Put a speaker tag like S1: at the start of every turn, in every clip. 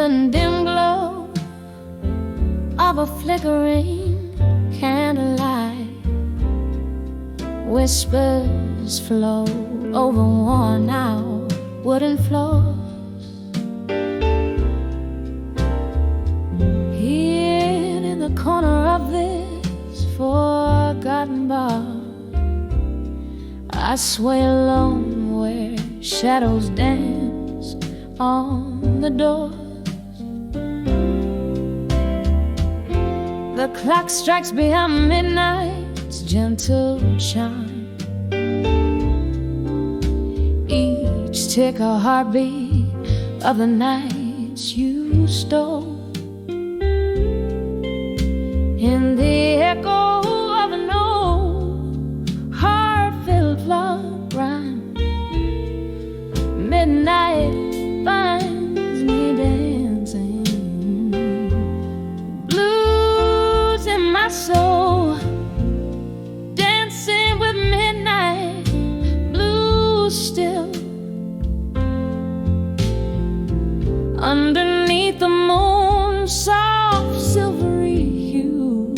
S1: the dim glow of a flickering candlelight. Whispers flow over worn out wooden floors. Here in the corner of this forgotten bar, I sway alone where shadows dance on the doors. The clock strikes beyond midnight's gentle chime. Each tick a heartbeat of the nights you stole. In the echo of an old heartfelt love rhyme, midnight finds me dancing. Blues in my soul, dancing with midnight, blues still. Underneath the moon, soft silvery hue,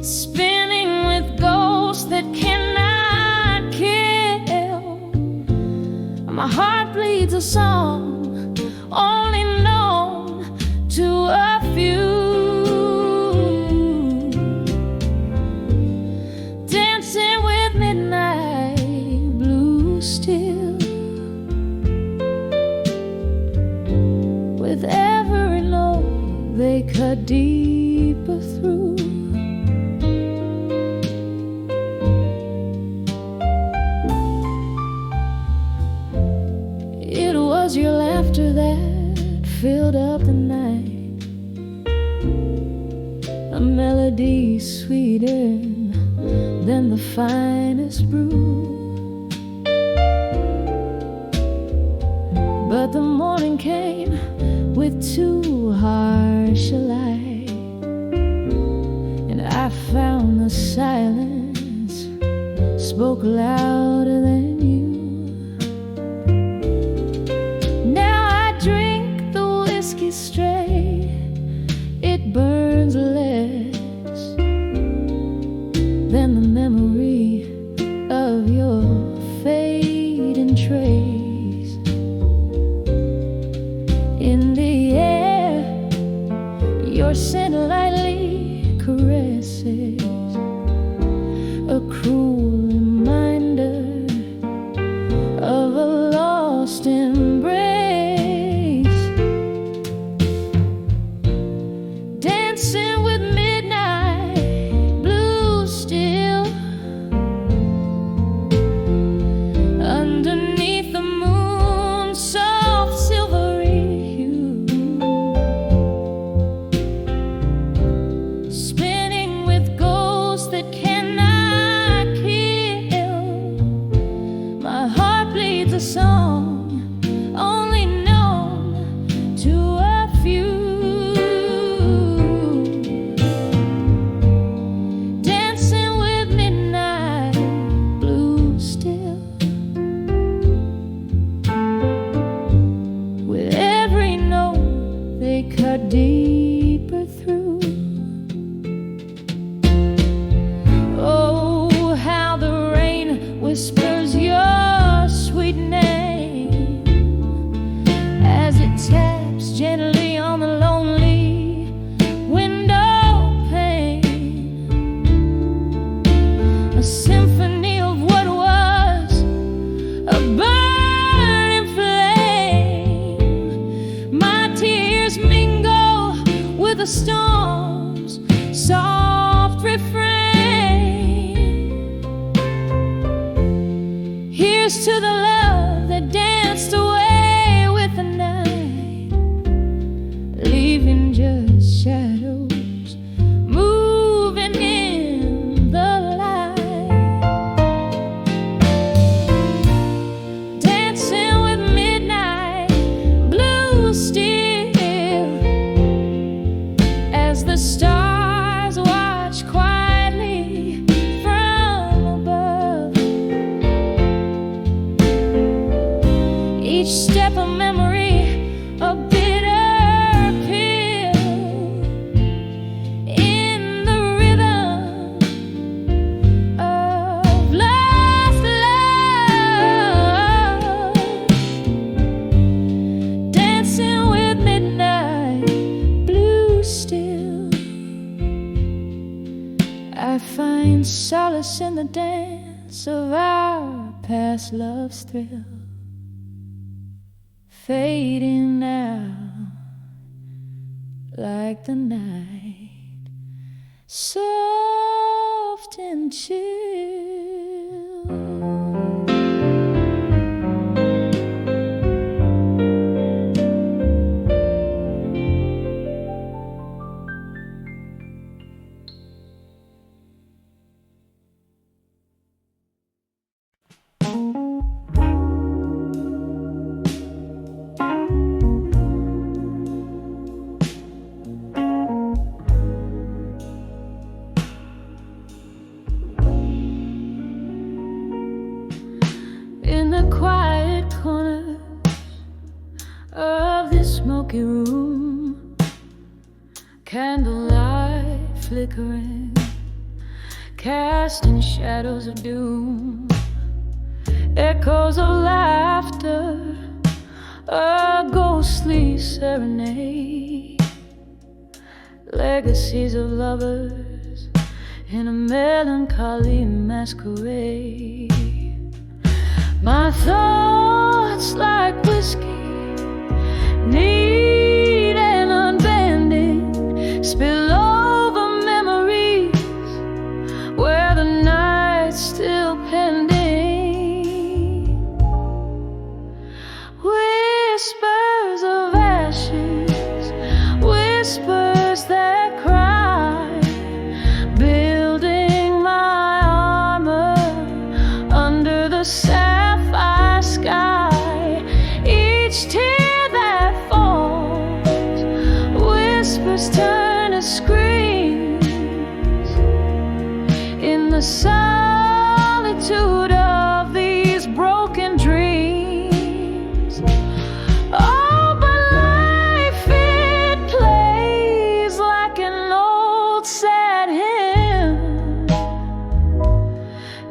S1: spinning with ghosts that cannot kill. My heart bleeds a song only known to a few. Dancing with midnight, blue still. With every note they cut deeper through. It was your laughter that filled up the night, a melody sweeter than the finest brew. But the morning came with too harsh a light, and I found the silence spoke louder than you. Now I drink the whiskey straight, it burns less than the memory of your fading trace. In the air, your scent lightly caresses, a cruel reminder of a lost embrace. Dancing with midnight, blue still. Underneath the moon, soft silvery hue, spinning with ghosts that cannot kill. My heart bleeds a song only known to a few. Dancing with midnight, blue still. With every note they cut deeper through. Oh, how the rain whispers your sweet name as it taps gently on the lonely window pane. A symphony of what was a burning flame. My tears mingle with the storm's soft refrain. Here's to the love that danced away with the night, leaving just shadows moving in the light. Dancing with midnight, blue still, as the stars watch quietly from above. each step a memory, a bitter pill in the rhythm of lost love, dancing with midnight blue still. I find solace in the dance of our past love's thrill, fading now like the night, soft and chill. In the quiet corner of this smoky room, candlelight flickering, casting shadows of doom, echoes of laughter, a ghostly serenade, legacies of lovers in a melancholy masquerade. My thoughts like whiskey, neat and unbending, spill over memories where the night's still pending. Whispers of ashes, whispers that cry, building my armor under the sapphire sky. Each tear that falls, whispers turn to screams in the solitude of these broken dreams. Oh, but life, it plays like an old sad hymn,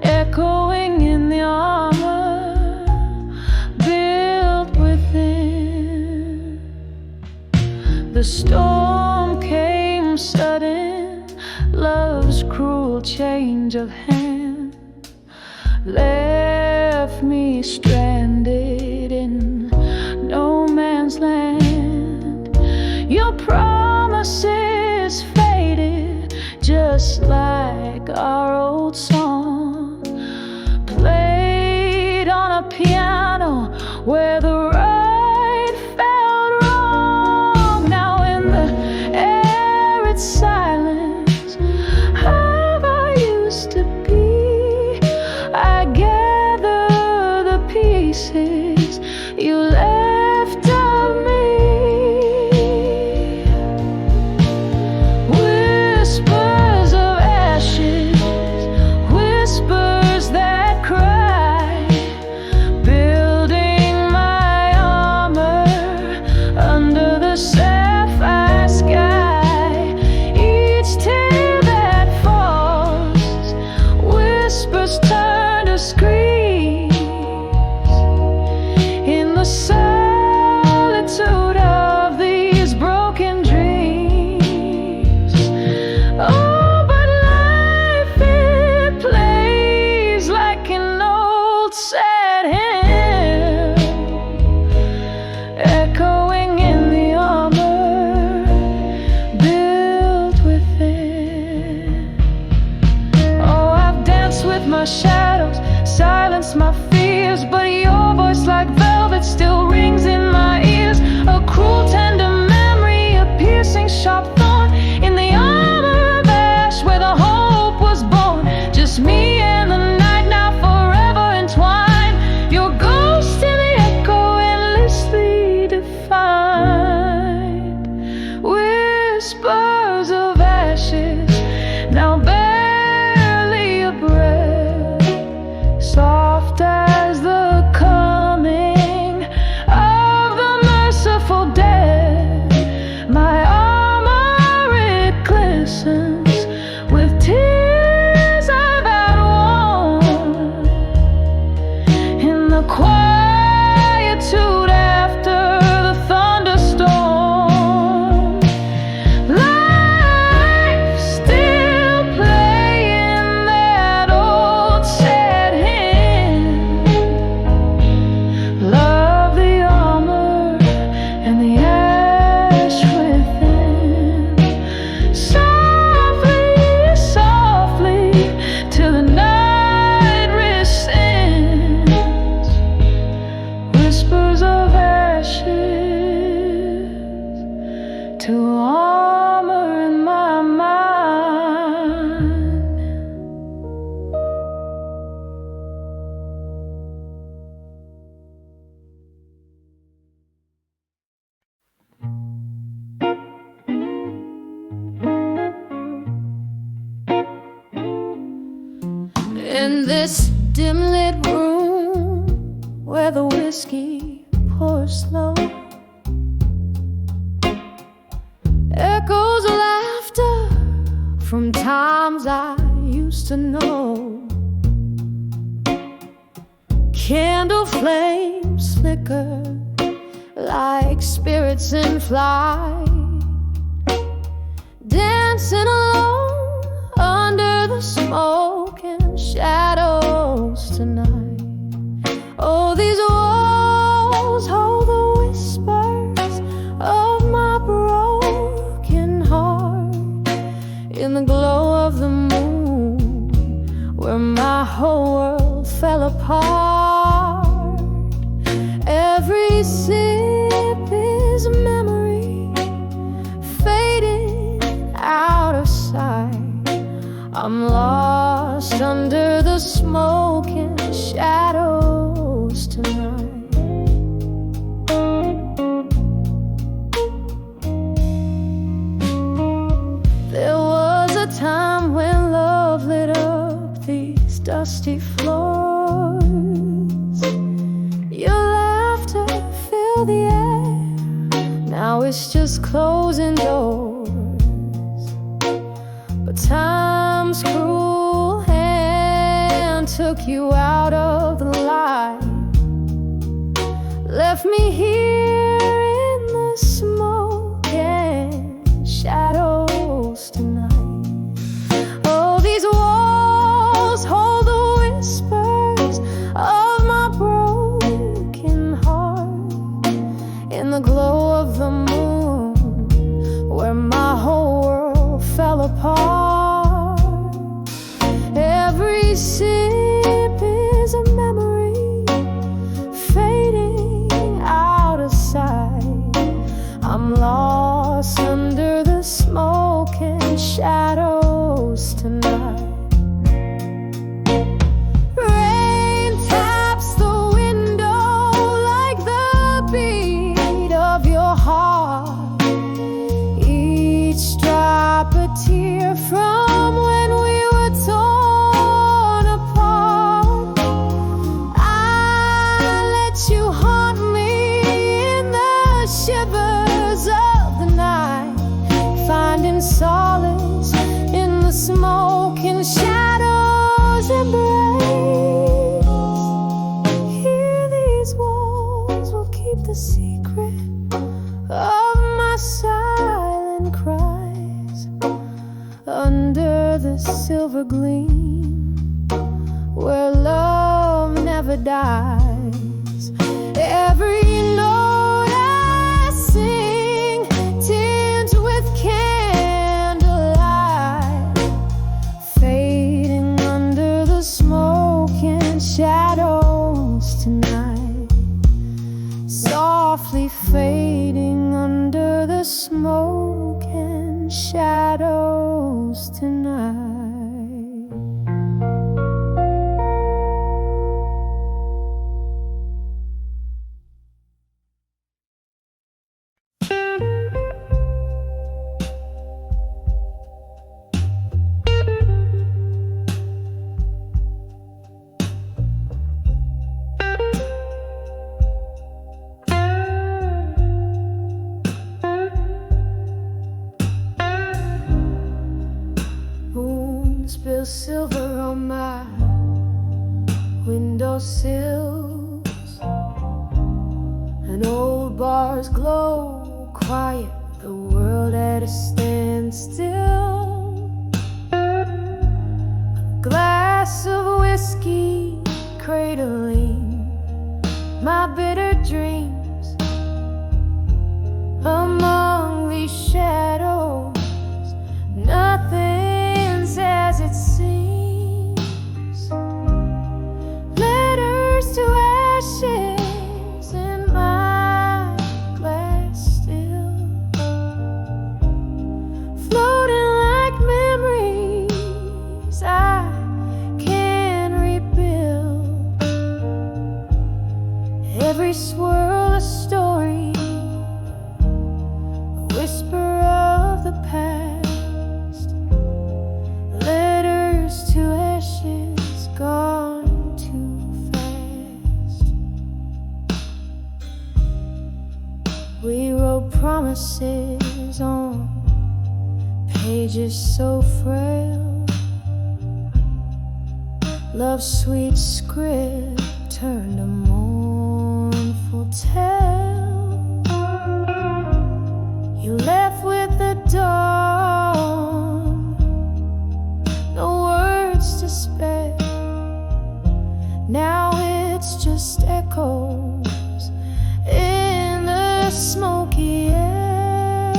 S1: echoing in the armor built within. The storm came sudden, love's cruel change of hand left me stranded in no man's land. Your promises faded just like our old song, played on a piano where the right felt wrong. Now in the arid silence of I used to be, I gather the pieces you left of me. Whispers of ashes, whispers that cry, building my armor under the sapphire sky. Each tear that falls, whispers turn to screams the quietude after the thunderstorm. Life still playing that old sad hymn. Love the armor and the ash within. Softly, softly, till the night rescinds. Whispers of ashes to armor in my mind. In this dim-lit room where the whiskey pours slow, echoes of laughter from times I used to know. Candle flames flicker like spirits in flight, dancing alone under the smoke and shadows tonight. Oh, these walls hold the whispers of my broken heart. In the glow of the moon, where my whole world fell apart, every sip is a memory fading out of sight. I'm lost under the smoke and shadows tonight. There was a time when love lit up these dusty floors. Your laughter filled the air, now it's just closing doors. But time's cruel hand took you out of the light, left me here in the smoke and shadows tonight. Oh, these walls hold the whispers of my broken heart. In the glow of the moon, where my whole world fell apart, every sip is a memory fading out of sight. I'm lost under the smoke and shadows tonight. Rain taps the window like the beat of your heart, each drop a tear from when we were torn apart. I let you haunt me in the shivers of the night, finding solace in the smoke and shadows embrace. Here these walls will keep the secret of my silent cries. Under the silver gleam, where love never dies, every note I sing tinged with candlelight, fading under the smoke and shadows tonight. Soft bars glow quiet, the world at a standstill. A glass of whiskey cradling my bitter dreams. Among these shadows, nothing's as it seems. Letters to ashes in my glass still, floating like memories I can rebuild. Every swirl a story, a whisper of the past. Letters to ashes gone too fast. We wrote promises on pages so frail. Love's sweet script turned a mournful tale. You left with the dawn, no words to spare. Now it's just echoes in the smoky air.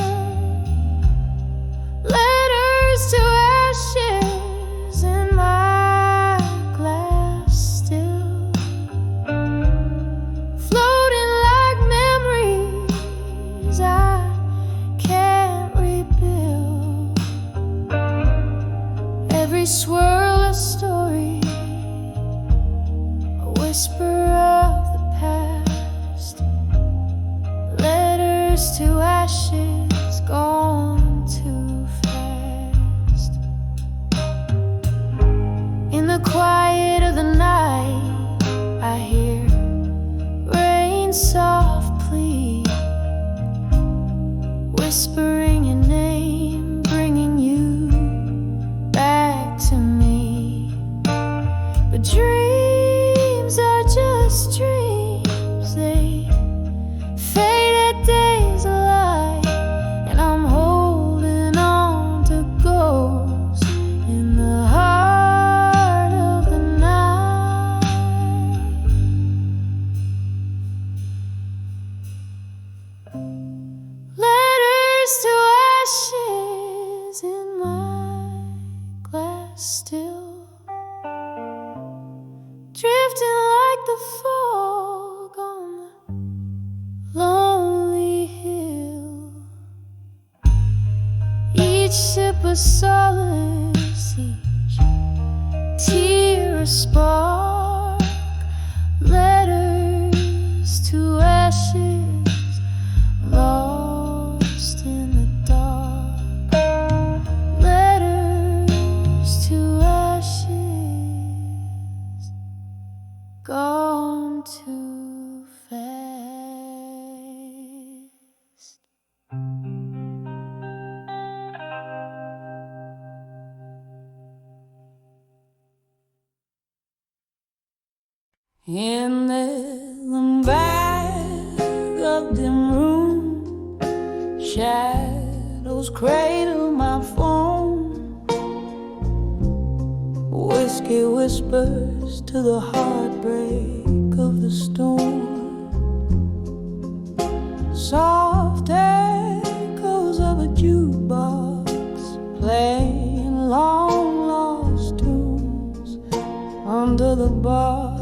S1: Letters to ashes in my glass still, floating like memories I can't rebuild. Every swirl a story, a whisper of the past. Letters to ashes gone too fast. In the quiet of the night, I hear rain soft plea, whispering your name, bringing you back to me. But dreams are just dreams, they fade at days alight, and I'm holding on to ghosts in the heart of the night. Letters to ashes in my glass still, drifting like the fog on the lonely hill. Each sip a solace, each tear a spark. Letters to ashes lost in the dark. Letters to ashes gone too fast. In the back of the room, shadows cradle my phone. Whiskey whispers to the heartbreak of the storm. Soft echoes of a jukebox playing long lost tunes under the bar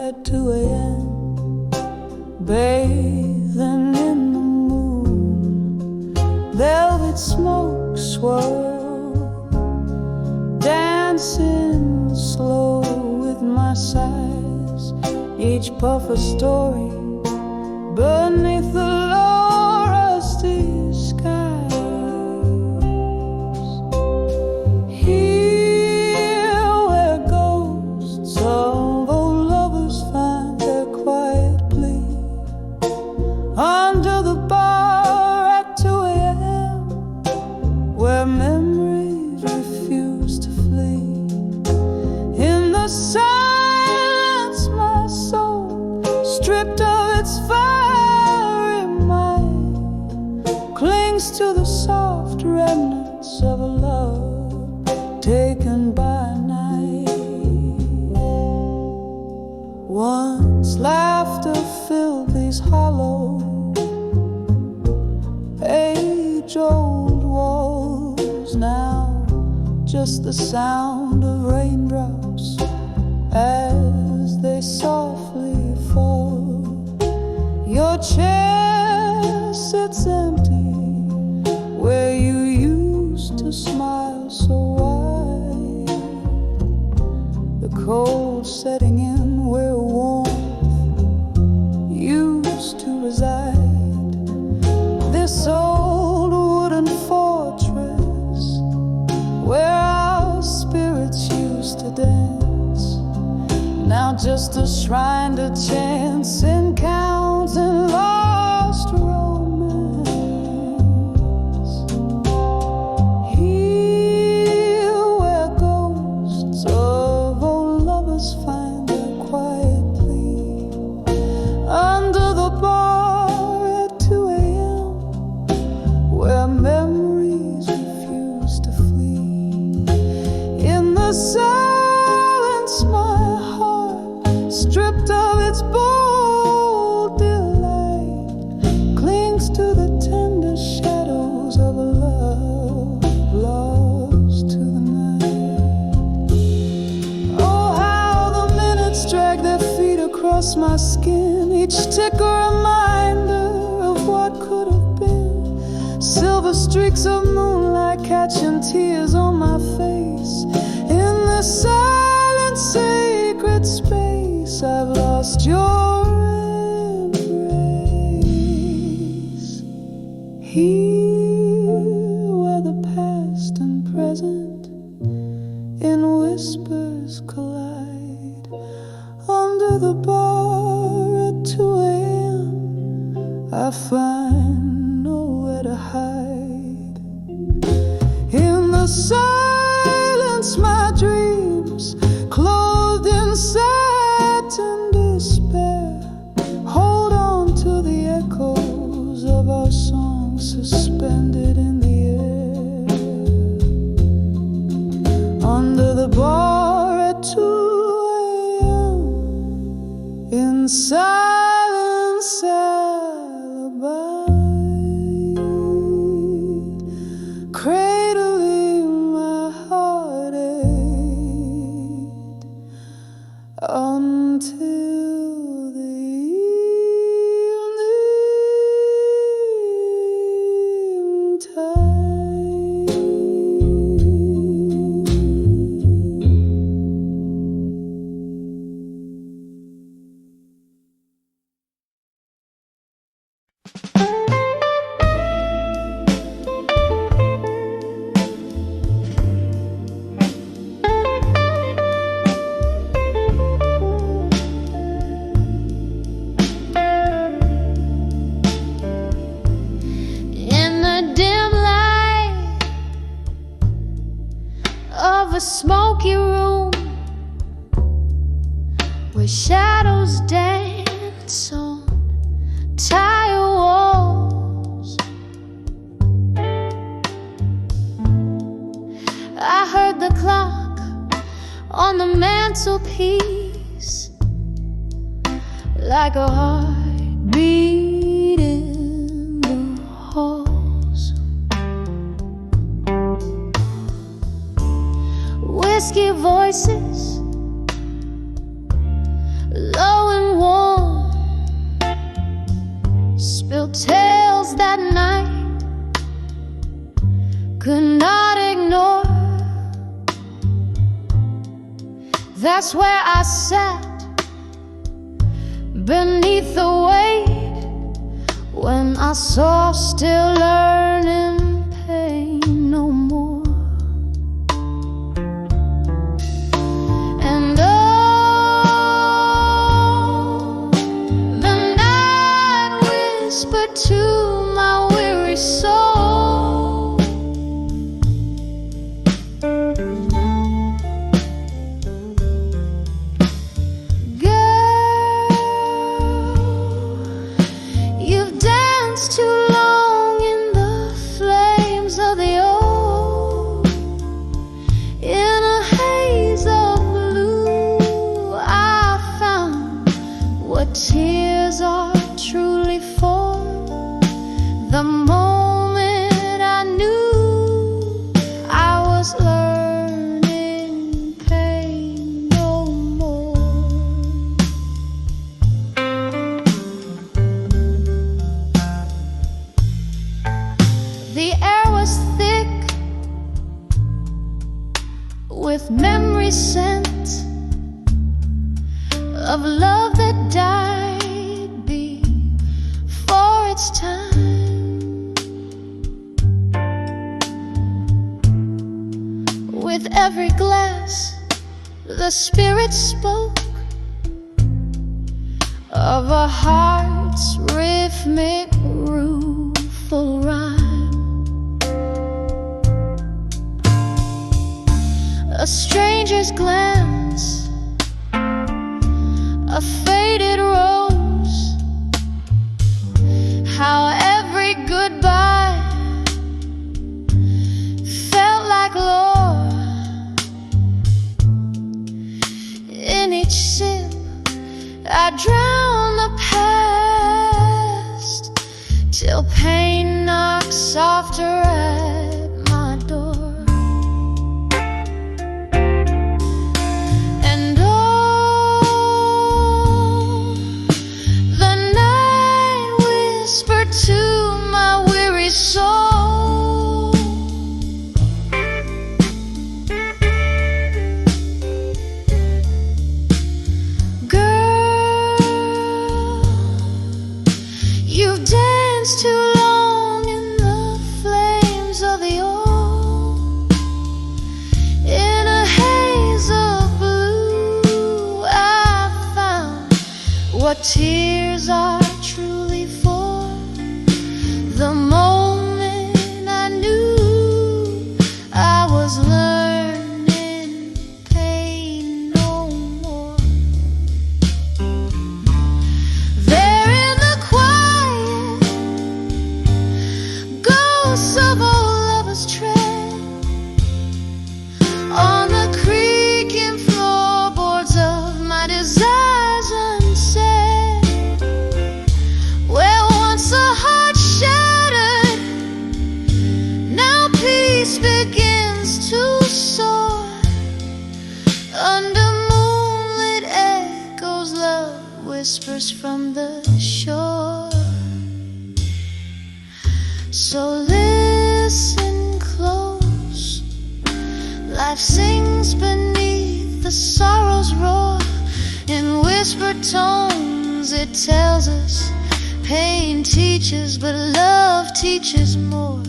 S1: at 2 a.m. bathing in the moon. Velvet smoke swirl, dancing slow with my sighs. Each puff a story beneath the low rusty skies. Here where ghosts of old lovers find their quiet plea, under the bar at 2 a.m. where memories refuse to flee. In the silence my soul stripped of its fire clings to the soft remnants of a love taken by night. Once laughter filled these hollow, age-old walls. Now just the sound of raindrops as they softly fall. Your chair sits empty where you used to smile so wide. The cold setting in where warmth used to reside. This old wooden fortress where our spirits used to dance, now just a shrine to chance encounters and lost romance. Here where ghosts of old lovers find their quiet plea, under the bar at 2 a.m. where memories refuse to flee. In the silence my heart, stripped of its bold delight, clings to the tender shadows of a love lost to the night. Oh, how the minutes drag their feet across my skin, each tick a reminder of what could have been. Silver streaks of moonlight catching tears on my face. In this silent, sacred space, I've lost your embrace. Here where the past and present in whispers collide, under the bar at 2 a.m. I find nowhere to hide. In the silence my dreams, clothed in satin despair, hold on to the echoes of our songs suspended in the air. Under the bar at 2 a.m. in silence alibi, cradling my heartache until the evening tide. In the dim light of a smoky room where shadows dance on tired walls, I heard the clock on the mantelpiece like a heartbeat in the halls. Whiskey voices, low and warm, spilled tales that night could not ignore. That's where I sat beneath the weight when I saw still learning pain no more. And oh, the night whispered to my weary soul, girl, you've danced too long in the tears are truly for the moment I knew I was learning pain no more. The air was thick with memory scent of love that died before its time. With every glass, the spirit spoke of a heart's rhythmic rueful rhyme. A stranger's glance, a faded rose, how every goodbye felt like lore. In each sip I drown the past till pain knocks softer at my door. To my weary soul, girl, you've danced too long in the flames of the old. In a haze of blue I found what tears are truly for. The moment I knew I was learning pain no more. There in the quiet, ghosts of old lovers tread on the creaking floorboards of my desires unsaid. Where once a heart shattered, now peace begins to soar. Under moonlit echoes, love whispers from the shore. So listen close, life sings beneath the sorrow's roar. In whispered tones it tells us pain teaches, but love teaches more.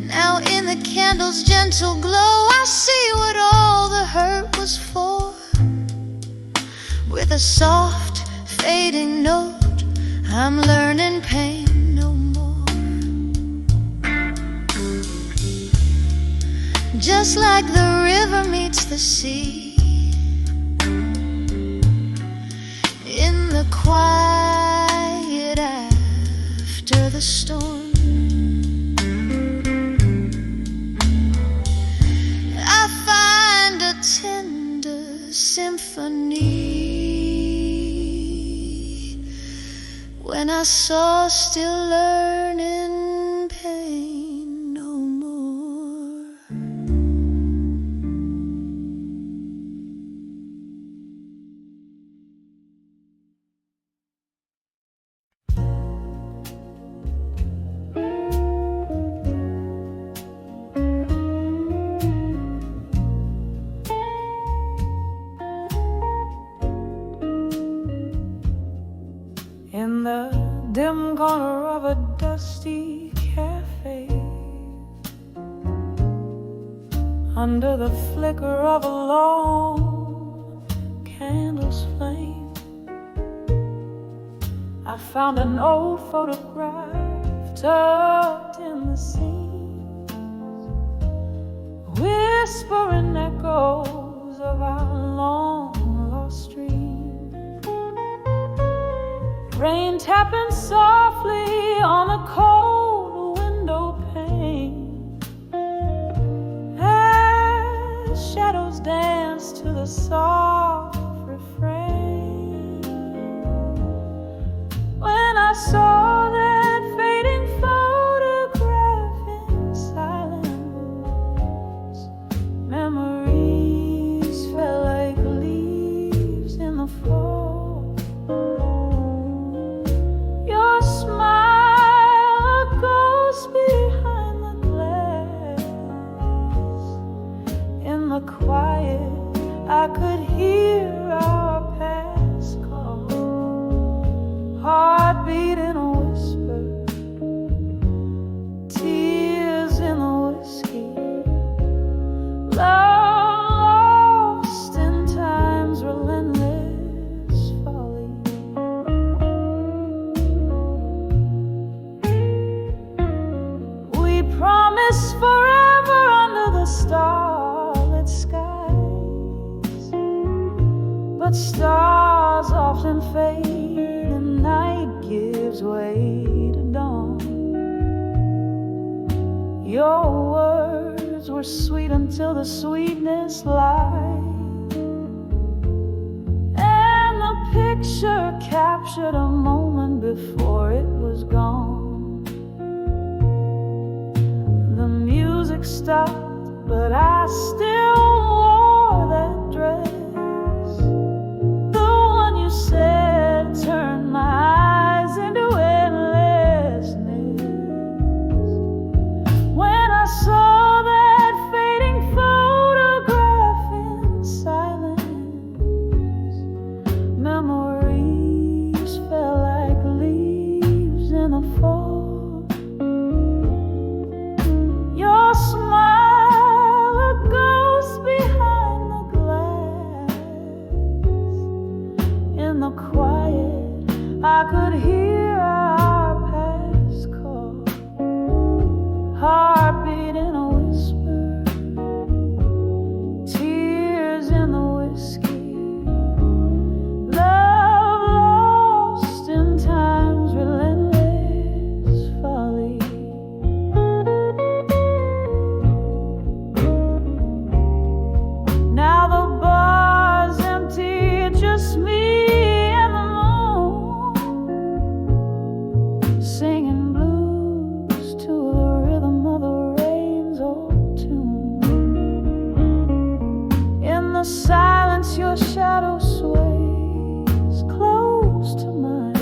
S1: Now in the candle's gentle glow I see what all the hurt was for. With a soft fading note I'm learning pain no more. Just like the river meets the sea, in the quiet after the storm, I find a tender symphony when I saw still learning pain no more.
S2: In the dim corner of a dusty cafe, under the flicker of a long candle's flame, I found an old photograph tucked in the seams, whispering echoes of our long lost dreams. Rain tapping softly on the cold window pane, as shadows dance to the soft refrain. I saw that fading photograph in silence, memories fell like leaves in the fall. Your smile, a ghost behind the glass. In the quiet, I could hear our past call, heartbeat in a whisper, tears in the whiskey, love lost in time's relentless folly. We promised forever under the starlit skies, but stars often fade and night gives way to dawn. Your words were sweet until the sweetness lied, and the picture captured a moment before it was gone. The music stopped, but I still wore that dress, said turn my eyes into endlessness. When I saw that fading photograph in silence, memories fell like leaves in the fall. Your smile, a ghost behind the glass. In the quiet, I could hear our past call, heartbeat in a whisper, tears in the whiskey, love lost in time's relentless folly. Now the bar's empty, just me, singing blues to the rhythm of the rain's old tune. In the silence, your shadow sways close to mine,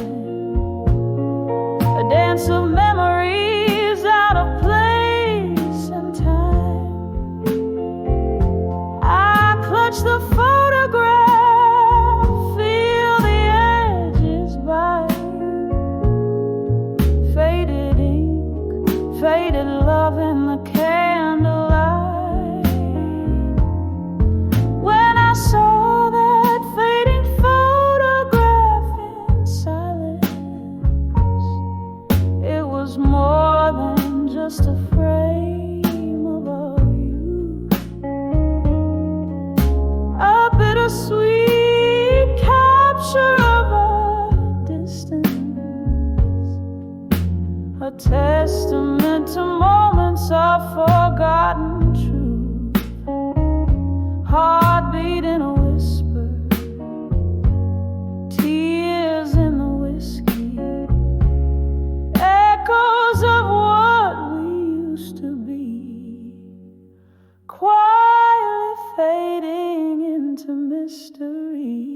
S2: a dance of memories out of place and time. I clutch the photograph, feel the edges bite. Faded ink, faded love in the candlelight. When I saw that fading photograph in silence, it was more than just a frame of our youth, a bittersweet capture of our distance, a testament to moments of forgotten truth, heartbeat in a whisper, tears in the whiskey, echoes of what we used to be, quietly fading into mystery.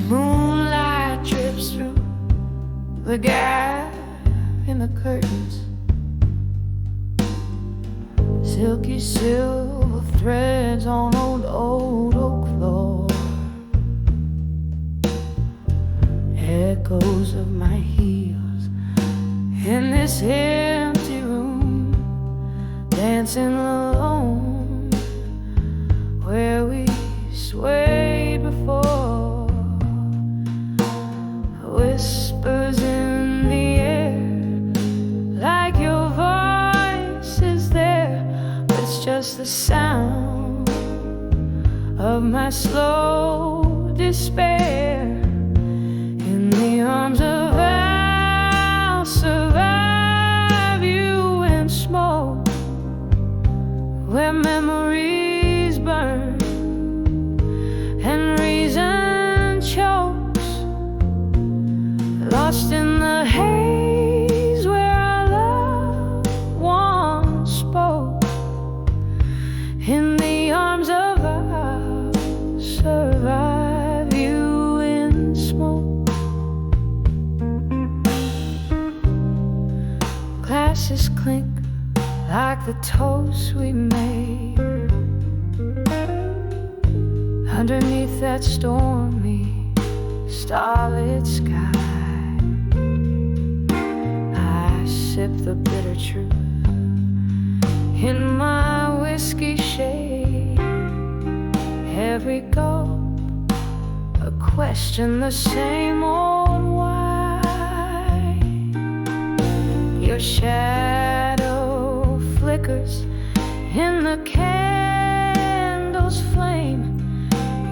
S2: Moonlight drips through the gap in the curtains, silky silver threads on old oak floor, echoes of my heels in this empty room, dancing alone where we swayed before, whispers in the air like your voice just the sound of my slow despair. In the arms of I'll survive you in smoke, where memories burn and reason chokes, lost in the haze where our love once spoke. In the arms of I'll survive you in smoke. Glasses clink like the toast we made underneath that stormy, starlit sky. I sip the bitter truth in my whiskey shade. Every gulp a question, the same old why. Your shadow flickers in the candle's flame.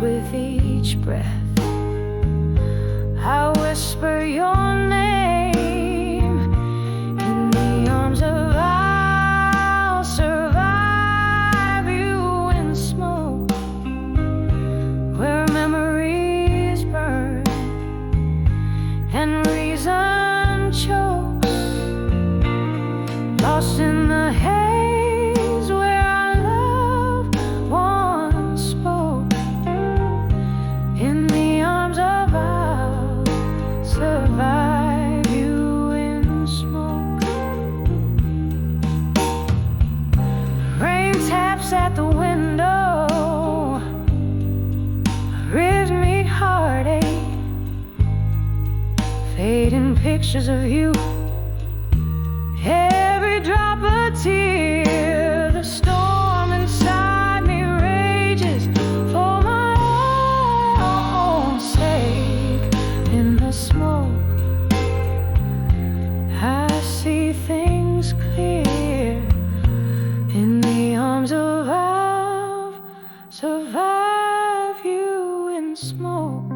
S2: With each breath I whisper your name. In the arms of I'll survive you in smoke, where memories burn and reason chokes, lost in the haze where our love once spoke. In the arms of I'll survive you in smoke. Rain taps at the window, rhythmic heartache, fading pictures of you. Every drop a tear, the storm inside me rages for my own sake. In the smoke I see things clear. In the arms of I'll survive you in smoke,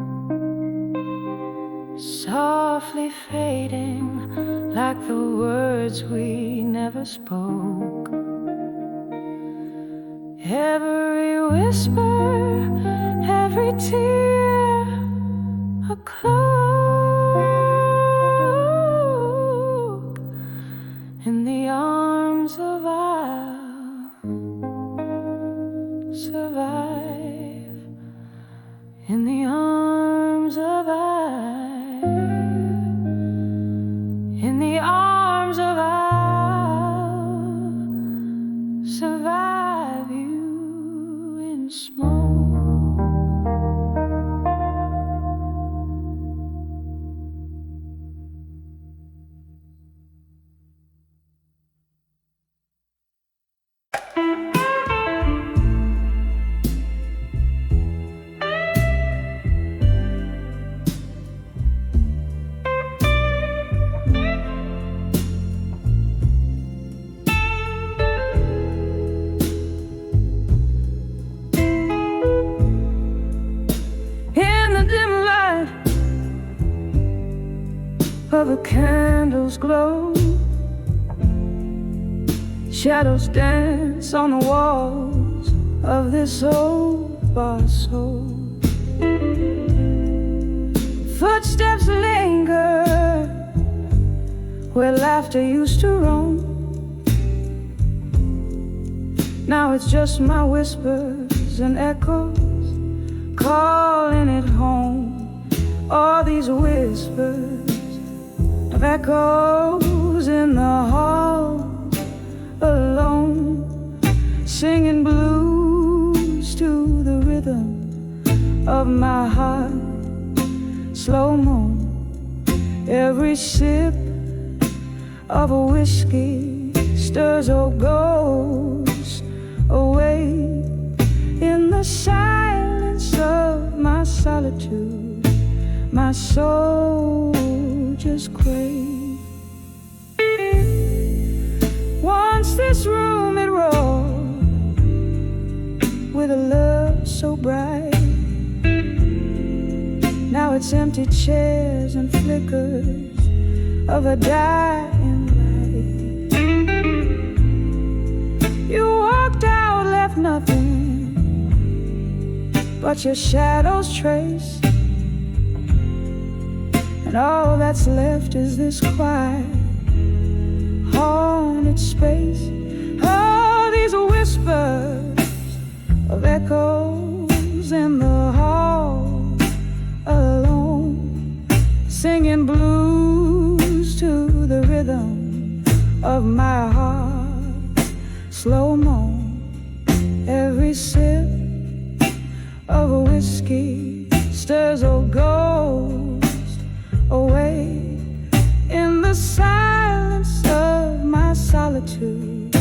S2: softly fading like the words we never spoke. Every whisper, every tear, a cloak. In the arms of I'll survive. In the arms of in the arms of I'll survive you in smoke. Of a candle's glow, shadows dance on the walls of this old bar soul. Footsteps linger where laughter used to roam. Now it's just my whispers and echoes calling it home. All these whispers of echoes in the hall, alone, singing blues to the rhythm of my heart. Slow-mo, every sip of a whiskey stirs or goes away in the silence of my solitude. My soul just craves. Once this room it roared so bright. Now it's empty chairs and flickers of a dying light. You walked out, left nothing but your shadow's trace, and all that's left is this quiet, haunted space. Oh, these whispers of echoes in the hall, alone, singing blues to the rhythm of my heart. Slow-mo, every sip of a whiskey stirs or goes away in the silence of my solitude.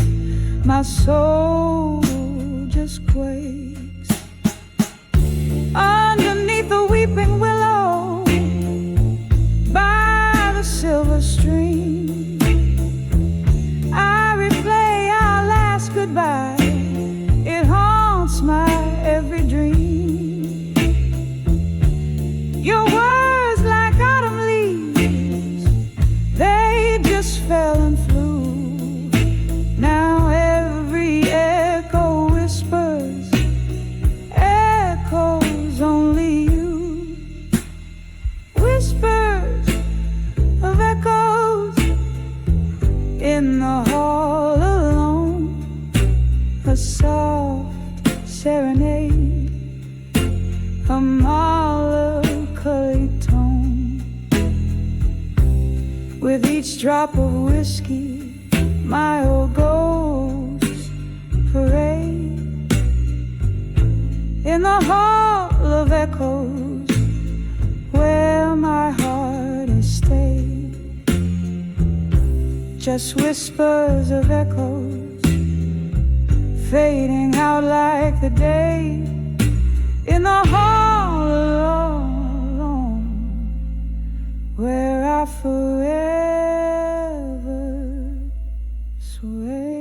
S2: My soul just quakes underneath the weeping willow by the silver stream. I replay our last goodbye. It haunts my every dream. Your words like autumn leaves, they just fell and flew. Now every echo whispers, echoes only you. Whispers of echoes in the hall alone, a soft serenade, a melancholy tone. With each drop of whiskey, my old ghosts parade in the hall of echoes where my heart has stayed. Just whispers of echoes fading out like the day in the hall alone where I forever sway.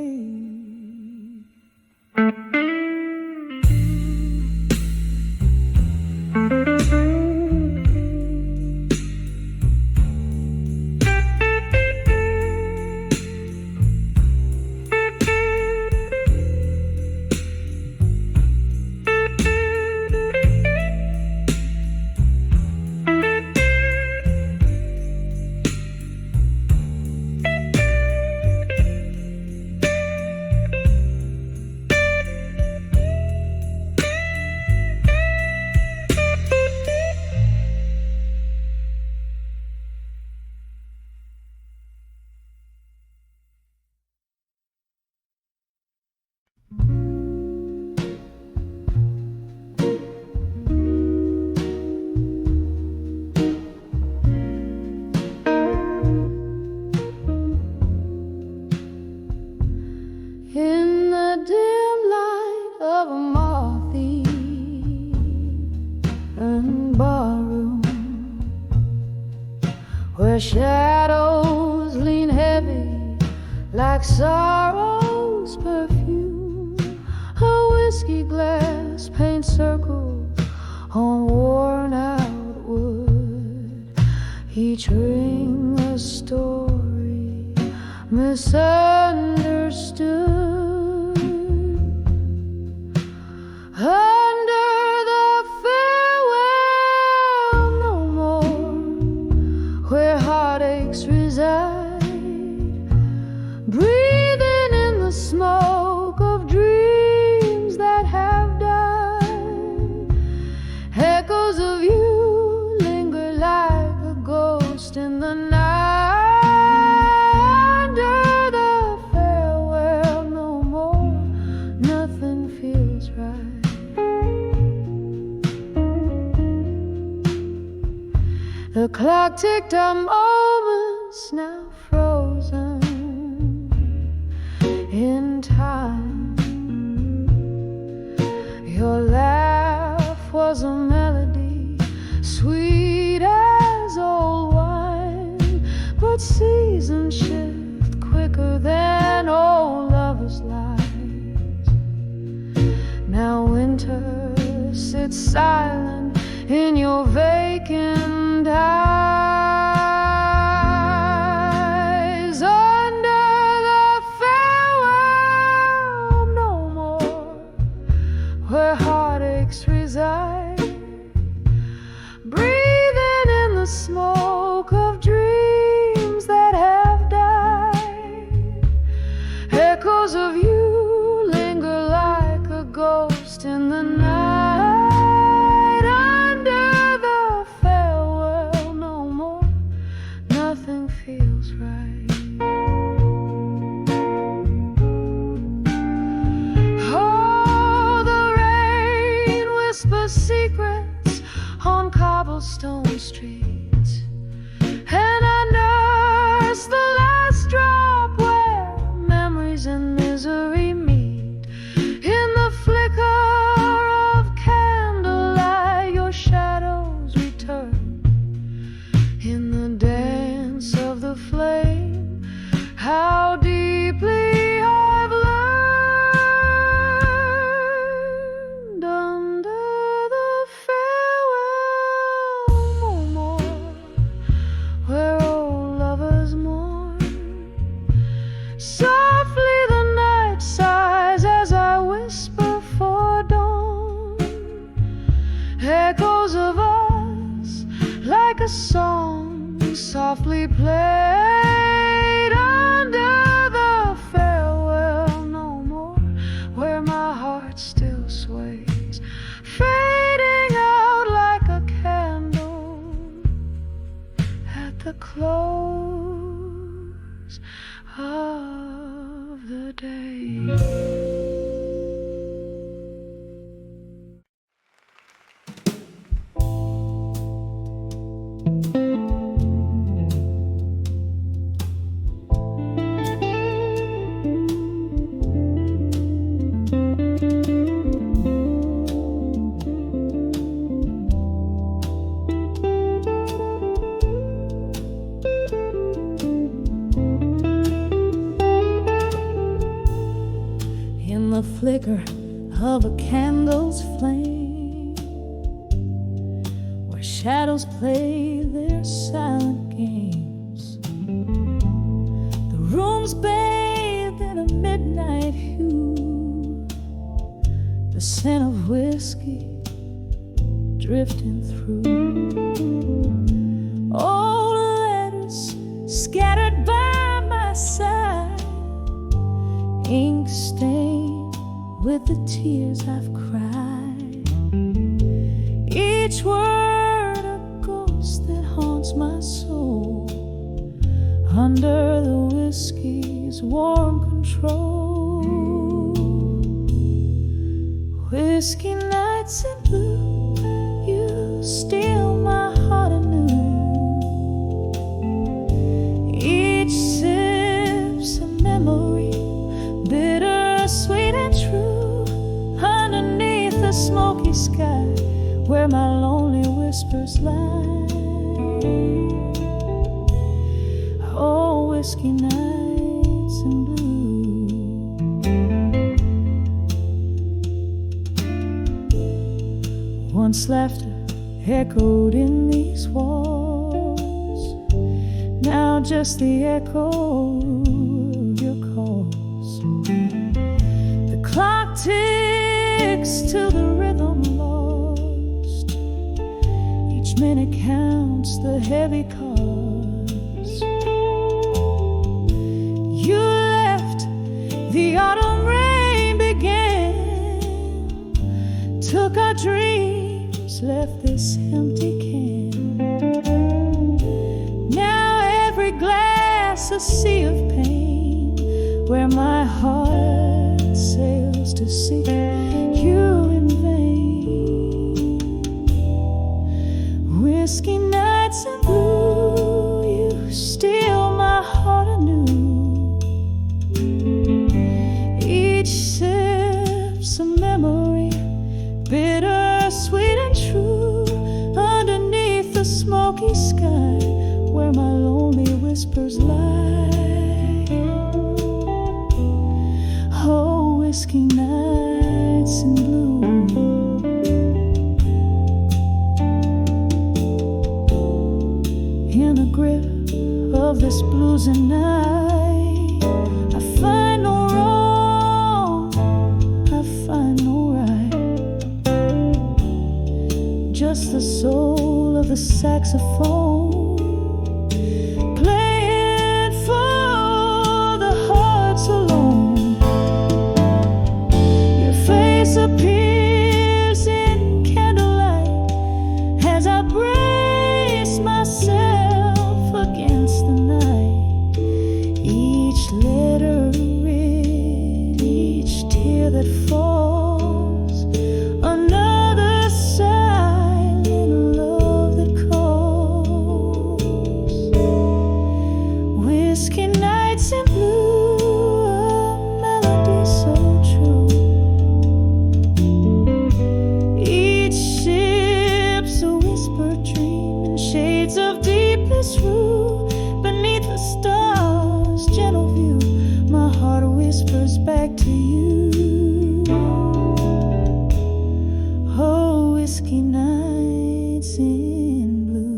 S2: In the dim light of a moth-eaten barroom, where shadows lean heavy like sorrow's perfume, a whiskey glass paints circles on worn-out wood, each ring a story misunderstood. Under the farewell no more, where heartaches reside, breathing in the smoke of dreams that have died. Echoes of you linger like a ghost in the night. Under the farewell no more, nothing feels right. The clock ticked our moments now frozen in time. Your laugh was a melody, sweet as old wine, but seasons shift quicker than old lovers' lives. Now winter sits silent in your vacant eyes. Under the farewell no more, where heartaches reside, breathing in the smoke of dreams that have died. Echoes of you linger like a ghost in the night. Under the farewell no more, nothing feels right. Oh, the rain whispers secrets on cobblestone streets, and I nurse the last drop where memories and misery meet. In the flicker of candlelight your shadows return. In the dance of the flame, how deeply I've learned. Under the farewell no more, where old lovers mourn. Softly the night sighs as I whisper for dawn. Echoes of us like a song softly played. Under the farewell no more, where my heart still sways, fading out like a candle at the close of the day. In the flicker of a candle's flame, where shadows play their silent games, the room's bathed in a midnight hue, the scent of whiskey drifting through. Old letters scattered by my side, ink stained with the tears I've cried. Each word a ghost that haunts my soul, under the whiskey's warm control. Whiskey nights in blue, you steal my heart anew. Each sip's a memory, bitter, sweet and true. Underneath the smoky sky, where my lonely whispers lie. Oh, whiskey nights in blue. Once laughter echoed in these walls, now just the echo of your calls. The clock ticks to the rhythm lost, each minute counts the heavy cards. You left, the autumn rain began, took our dreams, left this empty can. Now every glass a sea of pain, where my heart sails to seek you in vain. Whiskey nights in blue, you steal my heart anew. Each sip's a memory, bitter, sweet and true. Underneath the smoky sky, where my lonely whispers lie. Oh, whiskey nights in blue.
S1: losing night. I find no wrong, I find no right. Just the soul of the saxophone playing for the hearts alone. Your face appears in candlelight as I brace myself against the night. Each letter written, each tear that falls, another silent love that calls. Whiskey nights in blue, a melody so true. Each sip's a whispered dream in shades of deepest rue. Beneath the stars, gentle view, my heart whispers back to you. Oh, whiskey nights in blue.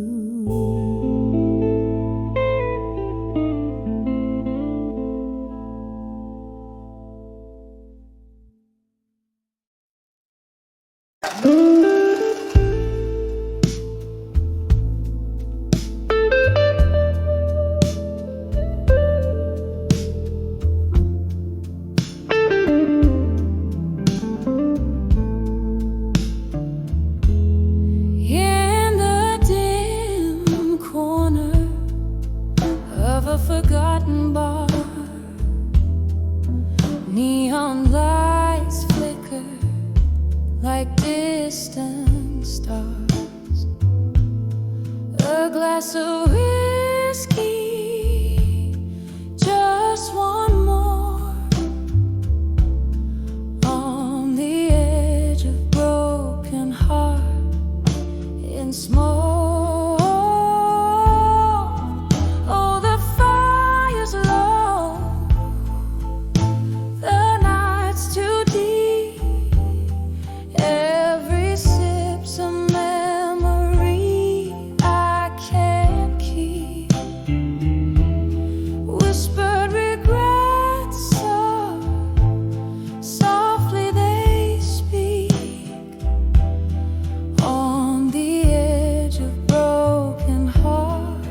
S1: In the dim corner of a forgotten bar, neon lights flicker like distant stars. A glass of whiskey, just one more, on the edge of broken heart in smoke. Oh, the fire's low, the night's too deep. Every sip's a memory I can't keep. Whispered regrets are softly they speak, on the edge of broken heart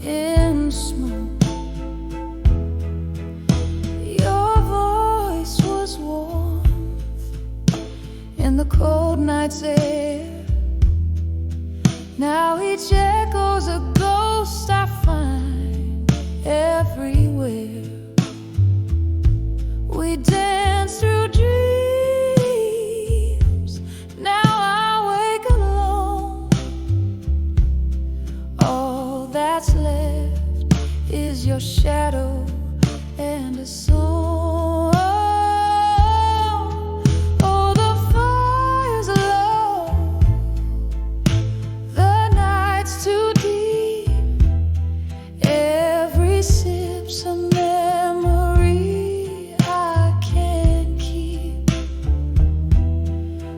S1: in smoke. Your voice was warm in the cold night's air. Now each echo's a ghost I find everywhere. We dance through dreams. Now I wake alone. All that's left is your shadow and a song. Oh, the fire's low, the night's too deep. Every sip's a memory I can't keep.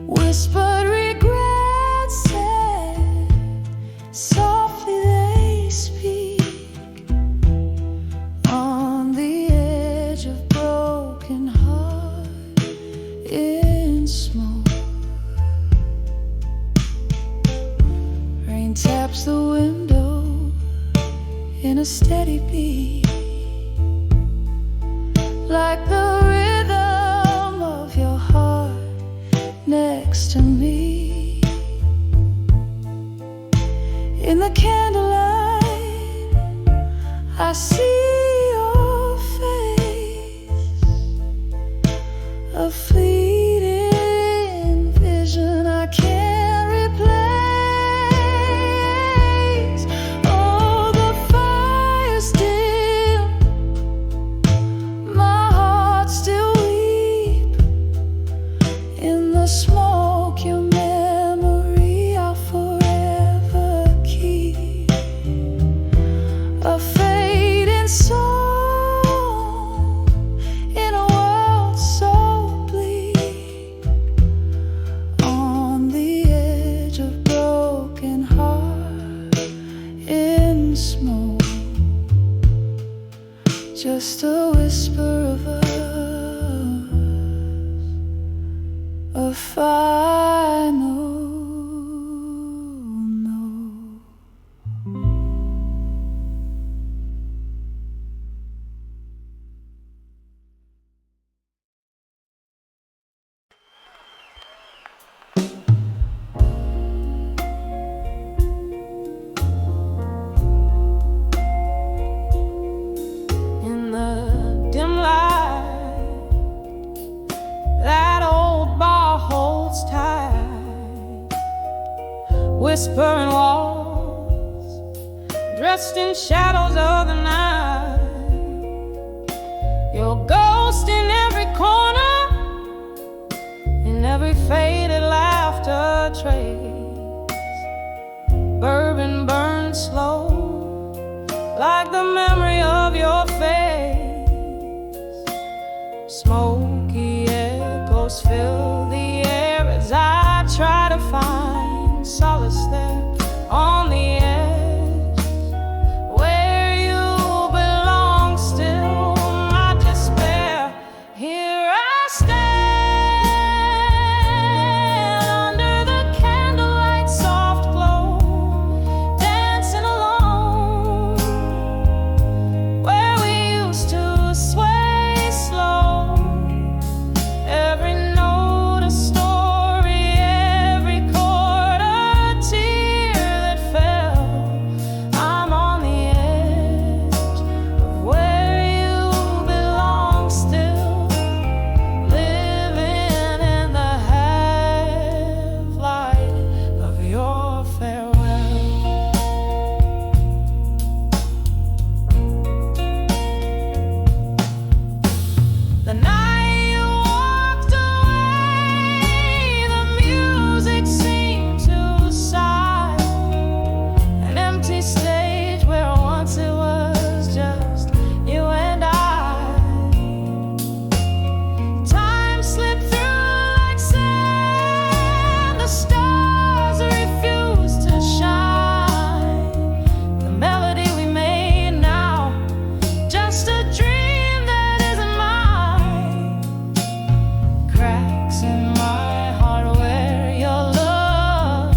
S1: Whispered regrets said, softly they speak, on the edge of broken heart in smoke. Rain taps the window in a steady beat, like the rhythm of your heart next to me. In the candlelight, I see your face, a fleeting vision I can't replace. Oh, the fire's dim, my heart still weep. In the smoke, your memory I'll forever keep. A fading whispering walls, dressed in shadows of the night. Your ghost in every corner, in every faded laughter trace. Bourbon burns slow, like the memory of your face. Smoky echoes fill the air as I try to find solace there on the edge, where you belong still, my despair. Here I stand under the candlelight soft glow, dancing alone, where we used to sway slow. Every note a story, every chord a tear that fell. I'm on the edge of where you belong still, living in the half-light of your farewell. The night you walked away, the music seemed to sigh. An empty stage where once it was just you and I. Time slipped through like sand, the stars refused to shine. The melody we made now, just a dream that isn't mine. Cracks in my heart where your love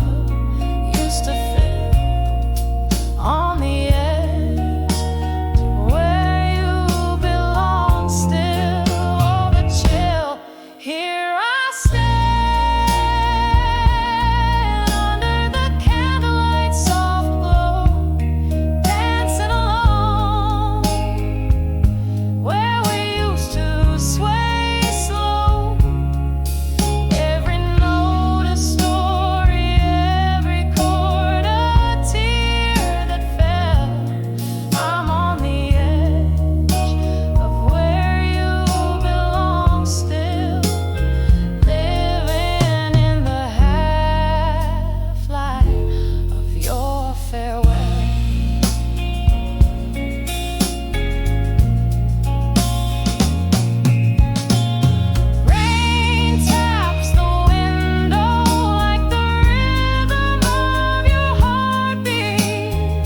S1: used to fill, on the edge to where you belong still. Oh, the chill. Here I stand under the candlelight soft glow, dancing alone, where we used to sway slow. Every note a story, every chord a tear that fell. I'm on the edge of where you belong still, living in the half-light of your farewell. Rain taps the window like the rhythm of your heartbeat,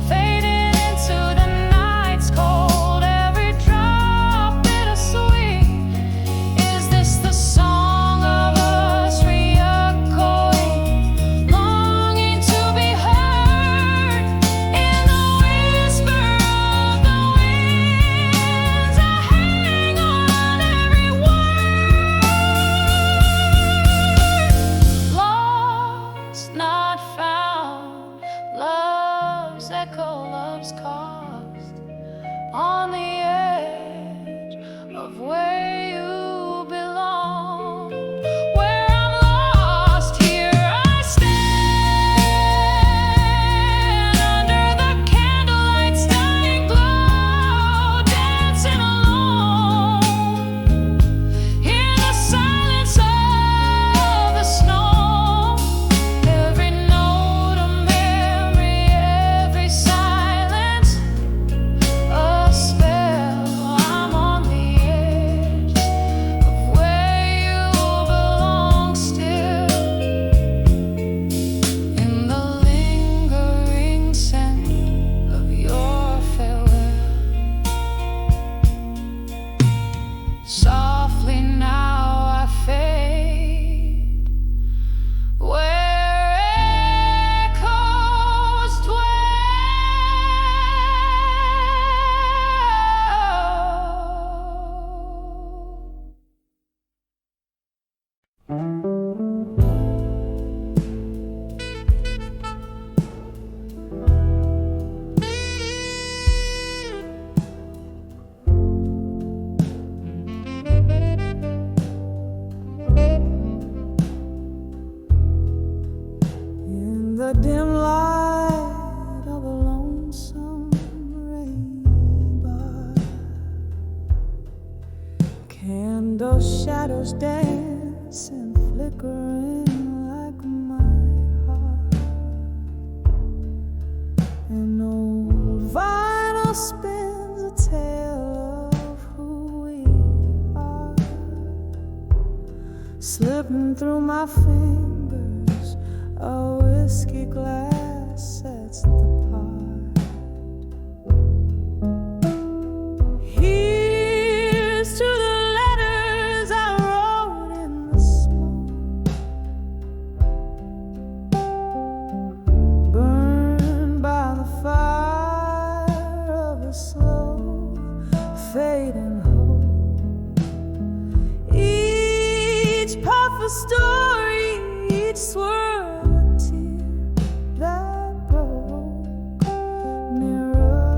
S1: fading into the night's cold. Every drop bittersweet. Is this the song of us re-echoing, longing to be heard in the whisper of the winds? I hang on every word. Lost, not found, love's echo, love's cost, on the edge of where you belong, where I'm lost. Here I stand under the candlelight's dying glow, dancing alone, in the silence of the snow. Every note a memory, every silence a spell. I'm on the edge of where you belong still, in the lingering scent of your farewell. Softly now I fade, where echoes dwell. Candle shadows dance and flickering like my heart. An old vinyl spins a tale of who we are, slipping through my fingers. A whiskey glass sets the part. Here's to the letters I wrote in the smoke, burned by the fire of a slow fading hope. Each puff a story, each swirl a tear that broke. Mirror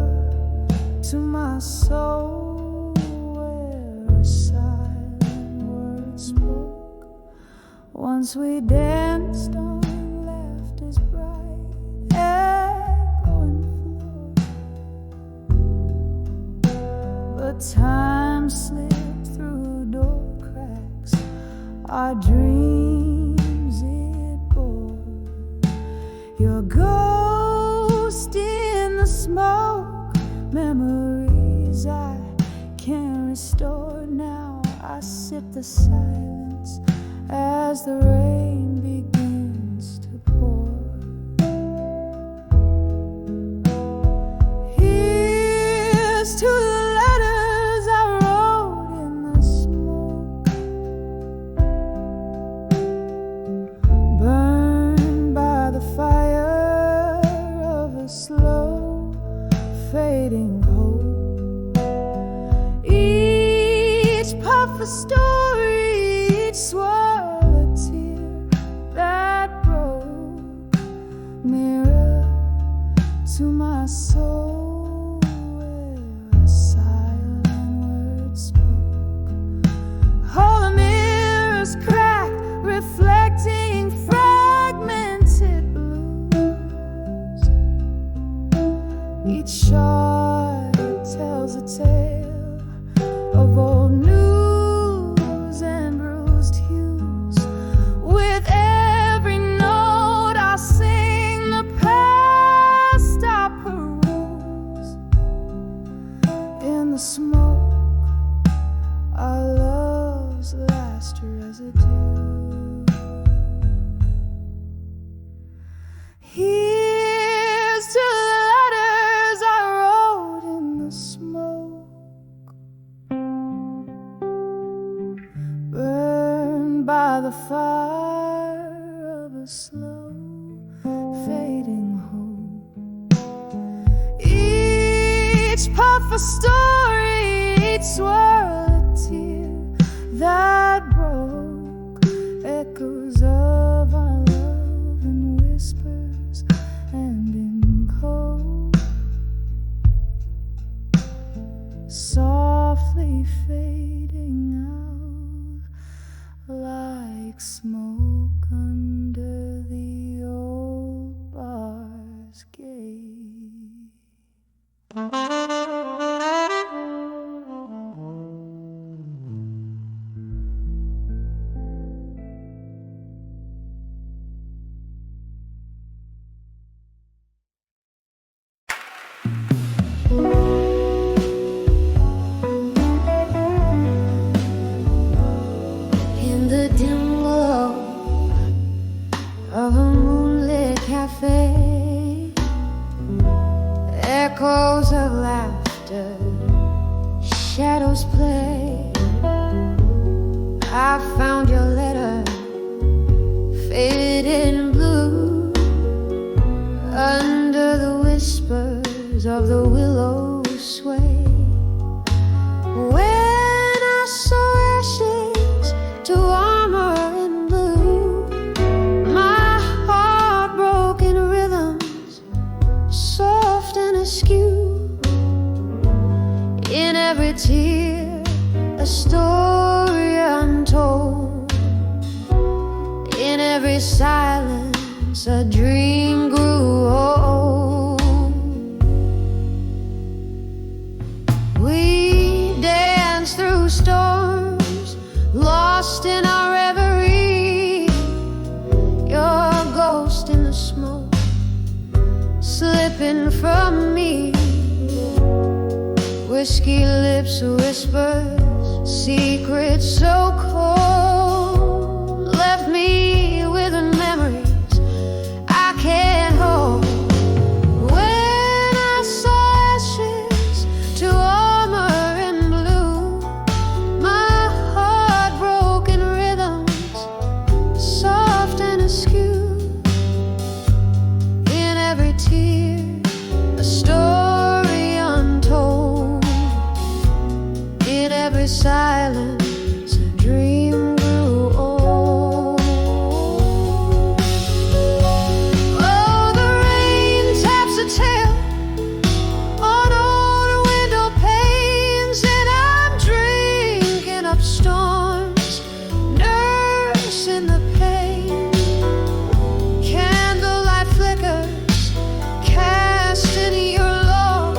S1: to my soul where a silent word spoke. Once we danced on laughter's bright echoing floor, but time slipped through door cracks. Our dreams it bore. Your ghost in the smoke, memories I can't restore. Now I sip the silence as the rain begins to pour. Here's to the letters I wrote in the smoke, burned by the fire of a slow fading hope. Each puff a story, each swirl a tear that broke. Mirror to my soul where a silent word spoke. All the mirrors cracked, reflecting fragmented blues. Each shard tells a tale of old news and bruised hues. With every note I sing the past I peruse. In the smoke, our love's last residue. Here's to the letters I wrote in the smoke, burned by the fire of a slow fading hope. Each puff a story, each swirl a tear that broke. Echoes of our love in whispers and in cold, softly fading out like smoke under the old bar's gate. In the dim glow of a moonlit cafe, echoes of laughter, shadows play. I found your letter, faded in blue, under the whispers of the willow sway. When I saw ashes to armor in blue, my heart broke in rhythms soft and askew. In every tear, a story untold. In every silence, a dream grew old. We danced through storms
S2: missing from me. Whiskey lips whispers, secrets so cold, left me with memories I can't hold. When I saw ashes to armor in blue, my heartbroken rhythms soft and askew. In every tear, a story untold. In every silence, a dream grew old. Oh, the rain taps a tale on old window panes, and I'm drinking up storms, nursing the pain. Candlelight flickers, casting your love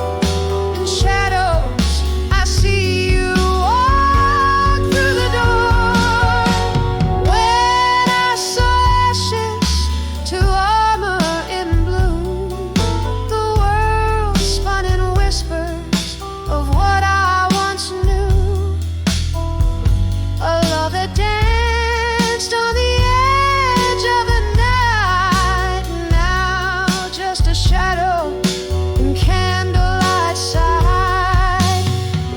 S2: in shadows. I see you walk through the door. When I saw ashes to armor in blue, the world spun in whispers of what I once knew. A love that danced on the edge of the night, now just a shadow in candlelight side.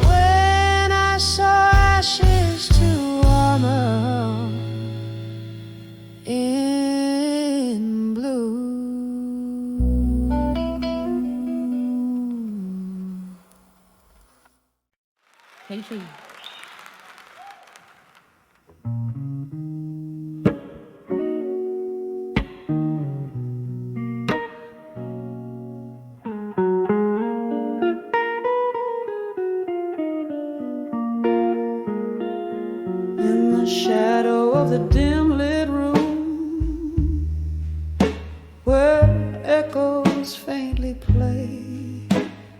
S2: When I saw ashes to armor in blue.
S3: Casey.
S1: In the shadow of the dim lit room, where echoes faintly play,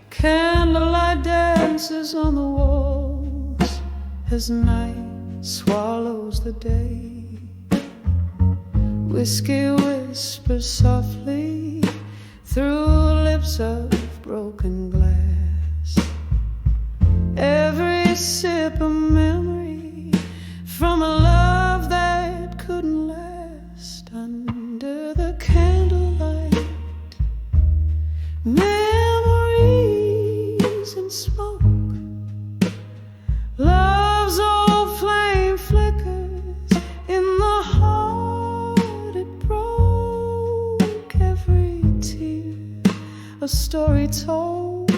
S1: candlelight dances on the walls as night swallows the day. Whiskey whispers softly through lips of broken glass. Every sip a memory from a love that couldn't last. Under the candlelight, memories and smoke, love's old flame flickers in the heart it broke. Every tear a story told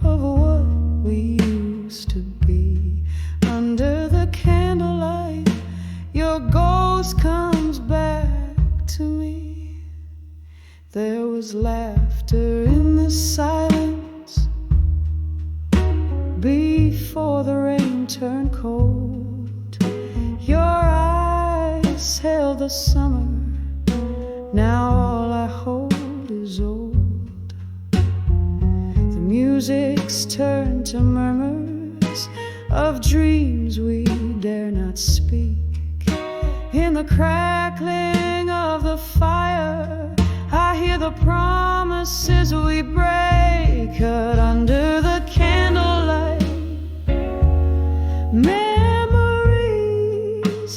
S1: of what we used to be. Under the candlelight, your ghost comes back to me. There was laughter in the silence before the rain turned cold. Your eyes held the summer, now all I hold is old. The music's turned to murmurs of dreams we dare not speak. In the crackling of the fire, I hear the promises we break. Cut under the candlelight, memories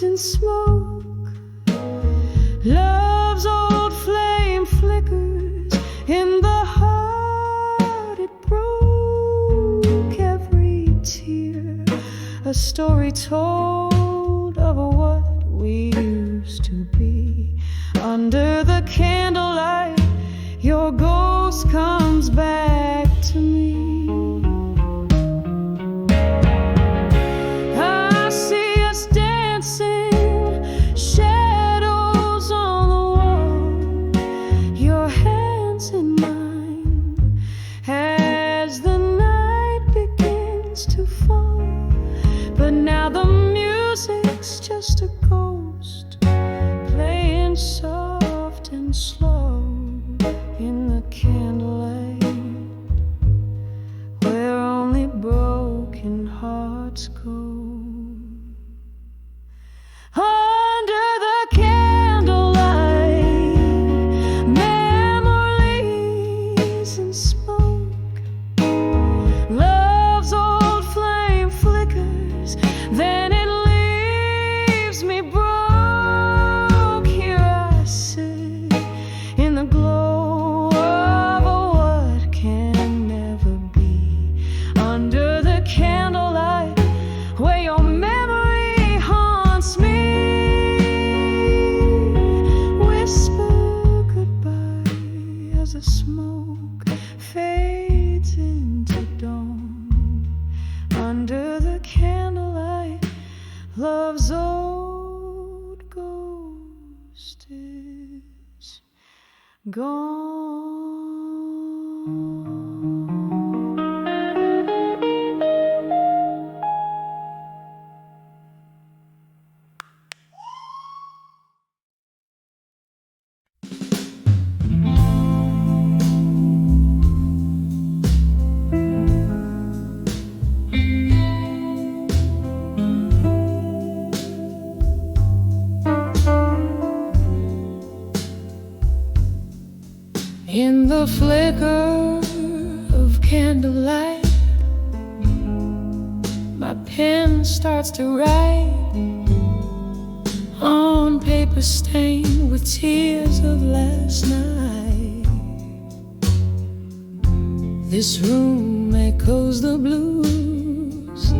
S1: in smoke, love's old flame flickers in the heart it broke. Every tear a story told of what we used to be. Under the candlelight, your ghost comes back to me. I see us dancing, shadows on the wall, your hands in mine, as the night begins to fall. But now the music's just a ghost, playing soft and slow in the candlelight, where only broken hearts go. Under the candlelight, memories and
S2: then it leaves me broke. Here I sit in the glow of what can never be, under the candlelight where your memory haunts me. Whisper goodbye as the smoke fades into dawn. Under the candlelight, love's old ghost is gone. In the flicker of candlelight, my pen starts to write on paper stained with tears of last night. This room echoes the blues,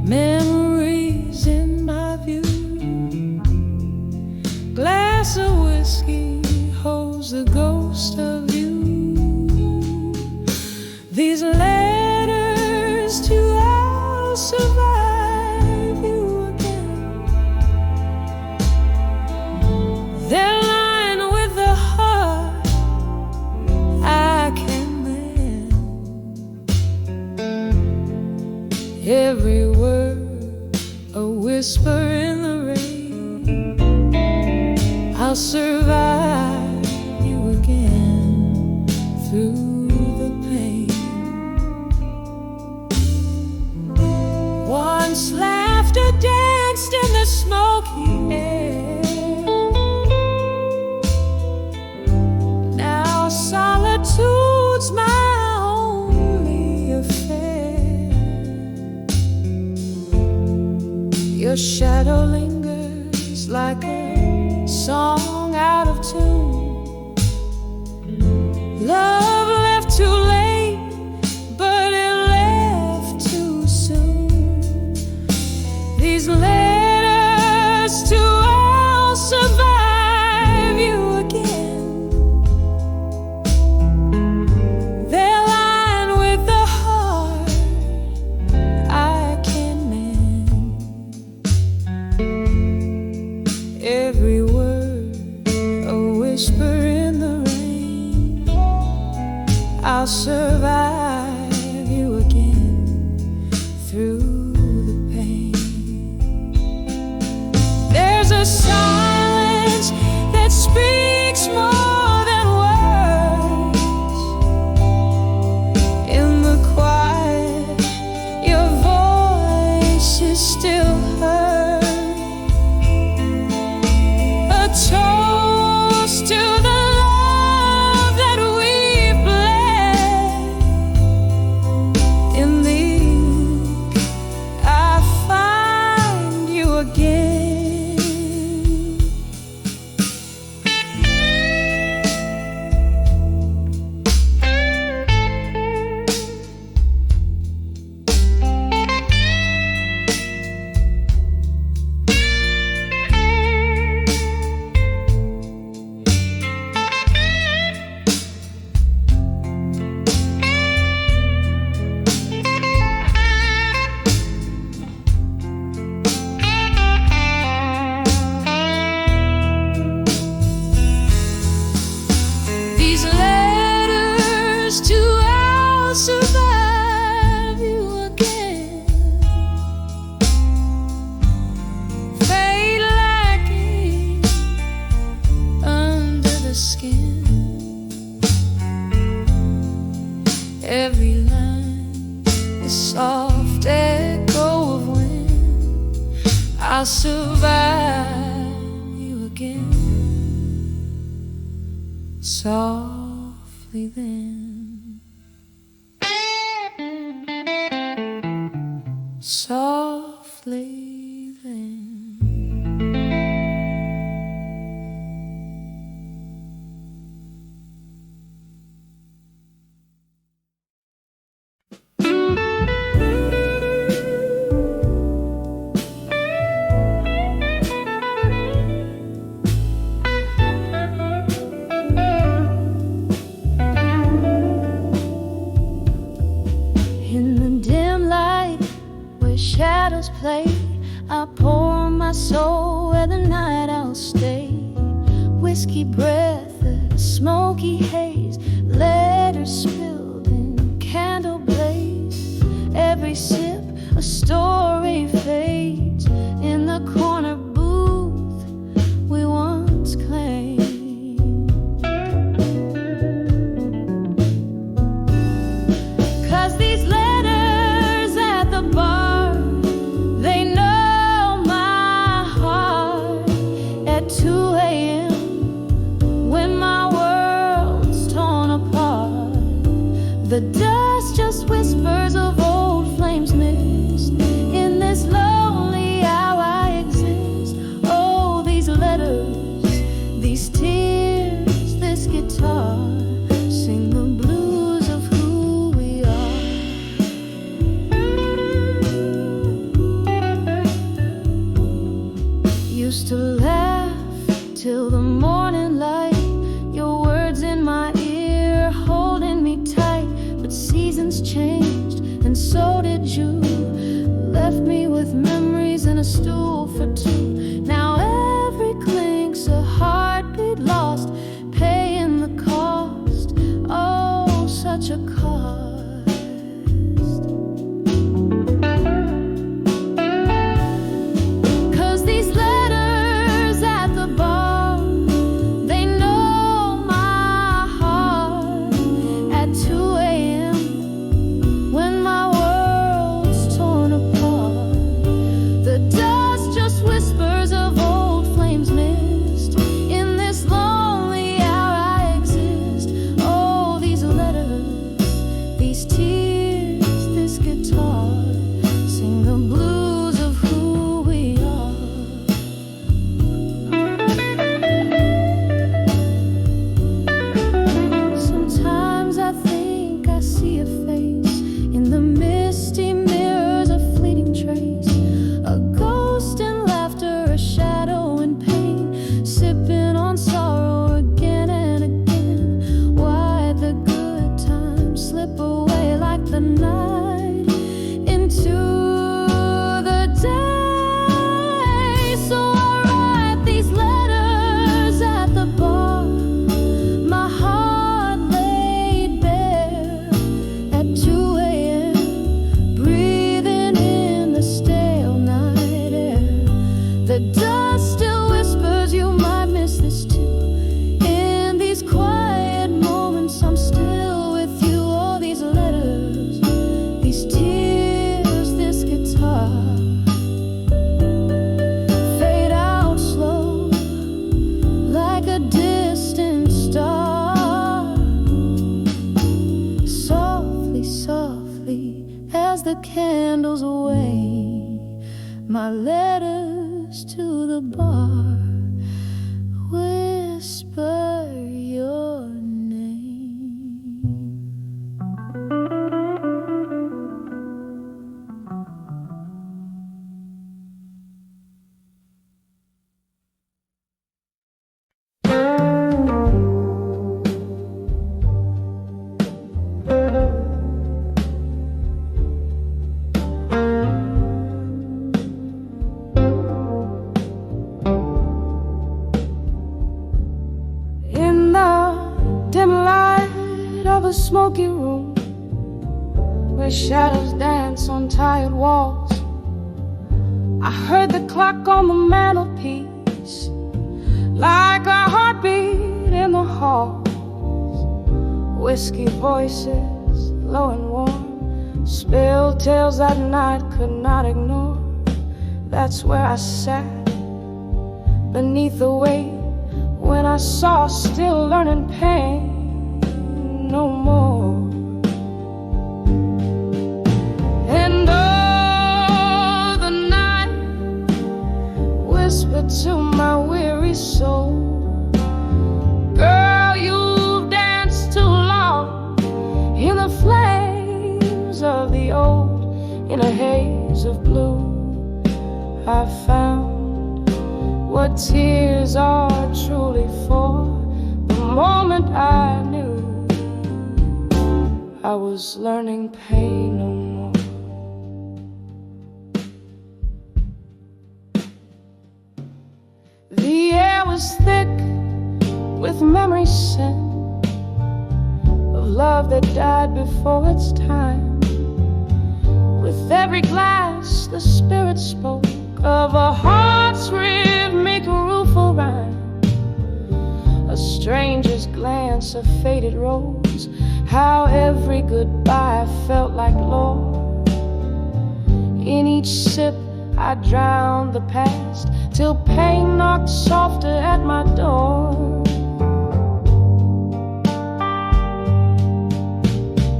S2: memories in my view. Glass of whiskey holds the ghost of you. These letters to I'll survive you again. They're lined with the heart I can mend. Every word a whisper in the rain. I'll survive you again through the pain. Once laughter danced in the smoky air. Now solitude's my only affair. Your shadow lingers like a song out of tune. Love left too late, but it left too soon. These letters to I'll survive you again. They're lined with the heart I can mend. Every word a whisper in the rain. I'll survive you again through the pain. There's a silence that speaks more than words. In the quiet, your voice is still heard. A toast to the love that we've bled. In the ink, I find you again. These letters to I'll survive you again. Fade like ink under the skin. Every line a soft echo of wind. I'll survive you again. Softly then, softly I pour my soul where the night owls stay. Whiskey breath, a smoky haze, letters spilled in candle blaze. Every sip a story fades in the corner booth we once claimed. 'Cause these letters at the bar, they know my heart at 2 a.m. when my world's torn apart. The dust just whispers of old flames missed. In this lonely hour I exist. Oh, these letters, these tears, this guitar sing the blues of who we are. Used to laugh till the morning light, your words in my ear holding me tight. But seasons changed and so did you. Left me with memories and a stool for two. Now every clink's a heartbeat lost, paying the cost. Oh, such a cost. 'Cause these letters at the bar, they know my heart at 2 a.m. when my world's torn apart. The dust just whispers of old flames missed. In this lonely hour I exist. Oh, these letters, these tears, this guitar sing the blues of who we are. Sometimes I think I see a face in the misty mirrors, a fleeting trace, a ghost in laughter, a shadow in pain, sipping on sorrow again and again. Why'd the good times slip away like the night into the day? So I write these letters at the bar, my heart laid bare at 2 a.m. breathing in the stale night air. The dust still whispers you might miss this too. In these quiet moments I'm still with you. All these letters, these tears, this guitar fade out slow like a distant star. Softly, softly as the candles wane, my letters to the bar whisper your name. In the dim light of a smoky room where shadows dance on tired walls, I heard the clock on the mantelpiece like a heartbeat in the halls. Whiskey voices, low and warm, spilled tales that night could not ignore. That's where I sat beneath the weight when I saw still learning pain no more. And oh, the night whispered to my weary soul, girl, you've danced too long in the flames of the old. In a haze of blue I found what tears are truly for. The moment I knew I was learning pain no more.
S1: The air was thick with memory scent of love that died before its time. With every glass the spirit spoke of a heart's rhythmic rueful rhyme. A stranger's glance, a faded rose, how every goodbye felt like lore. In each sip I drowned the past, till pain knocked softer at my door.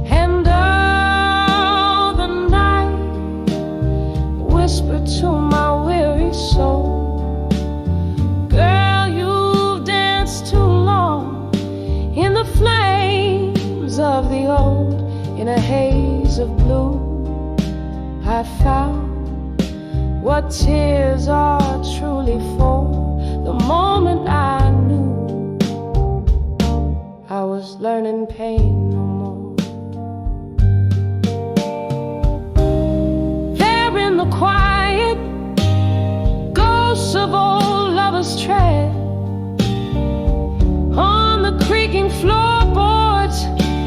S1: And all the night whispered to my weary soul, girl, you've danced too long in the flames of the old. In a haze of blue I found what tears are truly for. The moment I knew I was learning pain no more. There in the quiet, ghosts of old lovers tread on the creaking floorboards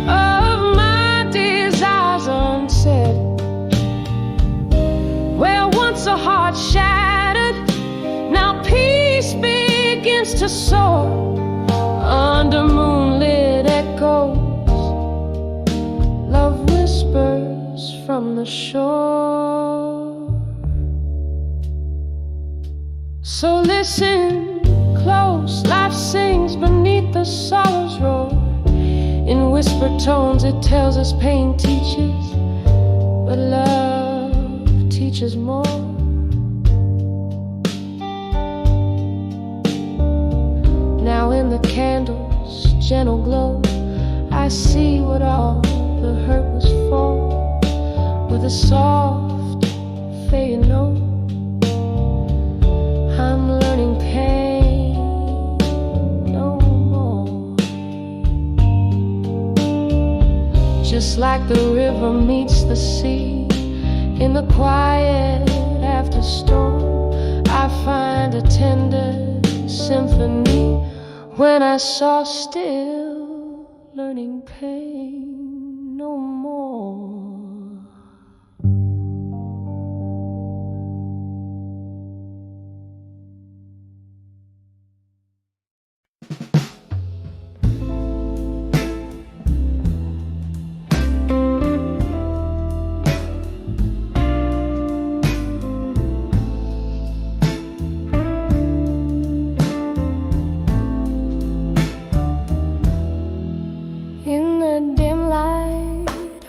S1: of my desires unsaid. Where once a heart shattered, now peace begins to soar under moonlit echoes. Love whispers from the shore. So listen close, life sings beneath the sorrow's roar. In whispered tones it tells us pain teaches, but love teaches more. Now in the candle's gentle glow I see what all the hurt was for. With a soft fading note I'm learning pain no more. Just like the river meets the sea in the quiet after storm, I find a tender symphony when I saw still, learning pain no more.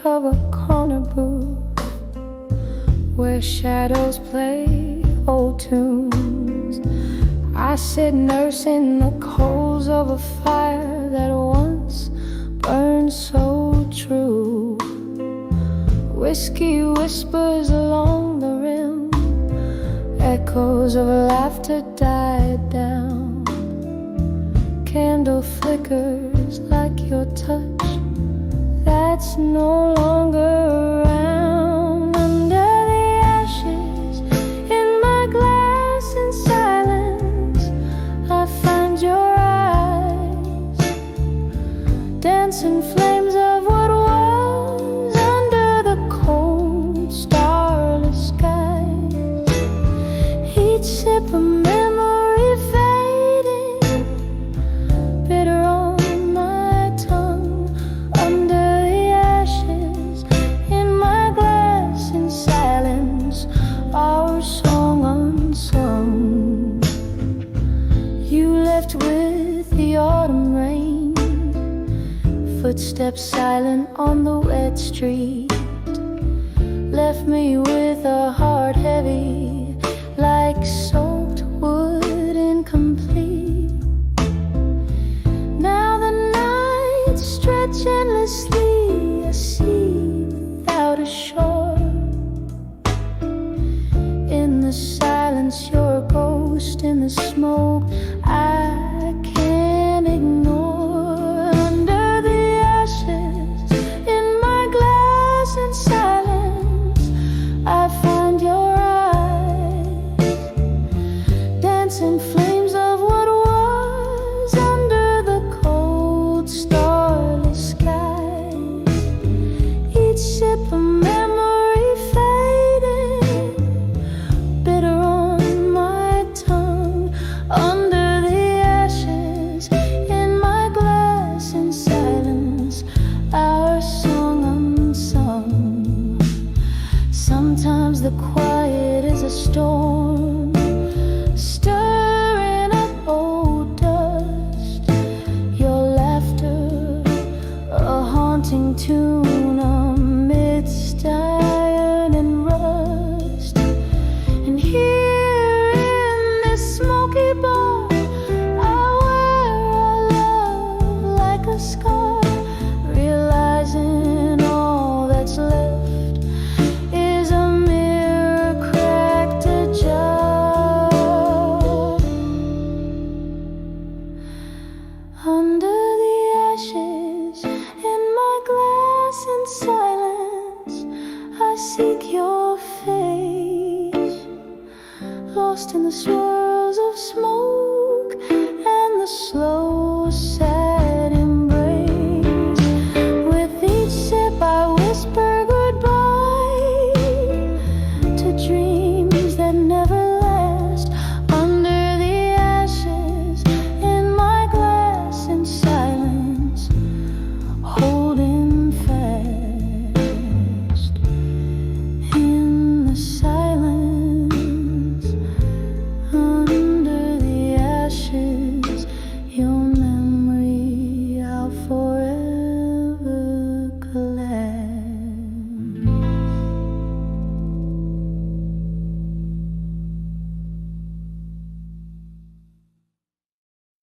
S1: Of a corner booth where shadows play old tunes, I sit nursing the coals of a fire that once burned so true. Whiskey whispers along the rim, echoes of laughter died down. Candle flickers like your touch that's no longer around. Under the ashes in my glass in silence I find your eyes, dancing flames of what was under the cold starless skies. Each sip a memory fading, bitter on my tongue. Under our song unsung, you left with the autumn rain, footsteps silent on the wet street, left me with a heart heavy like soaked wood, incomplete. Now the nights stretch endlessly, a sea without a shore. In the silence, you're a ghost. In the smoke, I can't ignore. Under the ashes, in my glass in silence, I find your eyes, dancing flames of lost in the swirls of smoke and the slow sad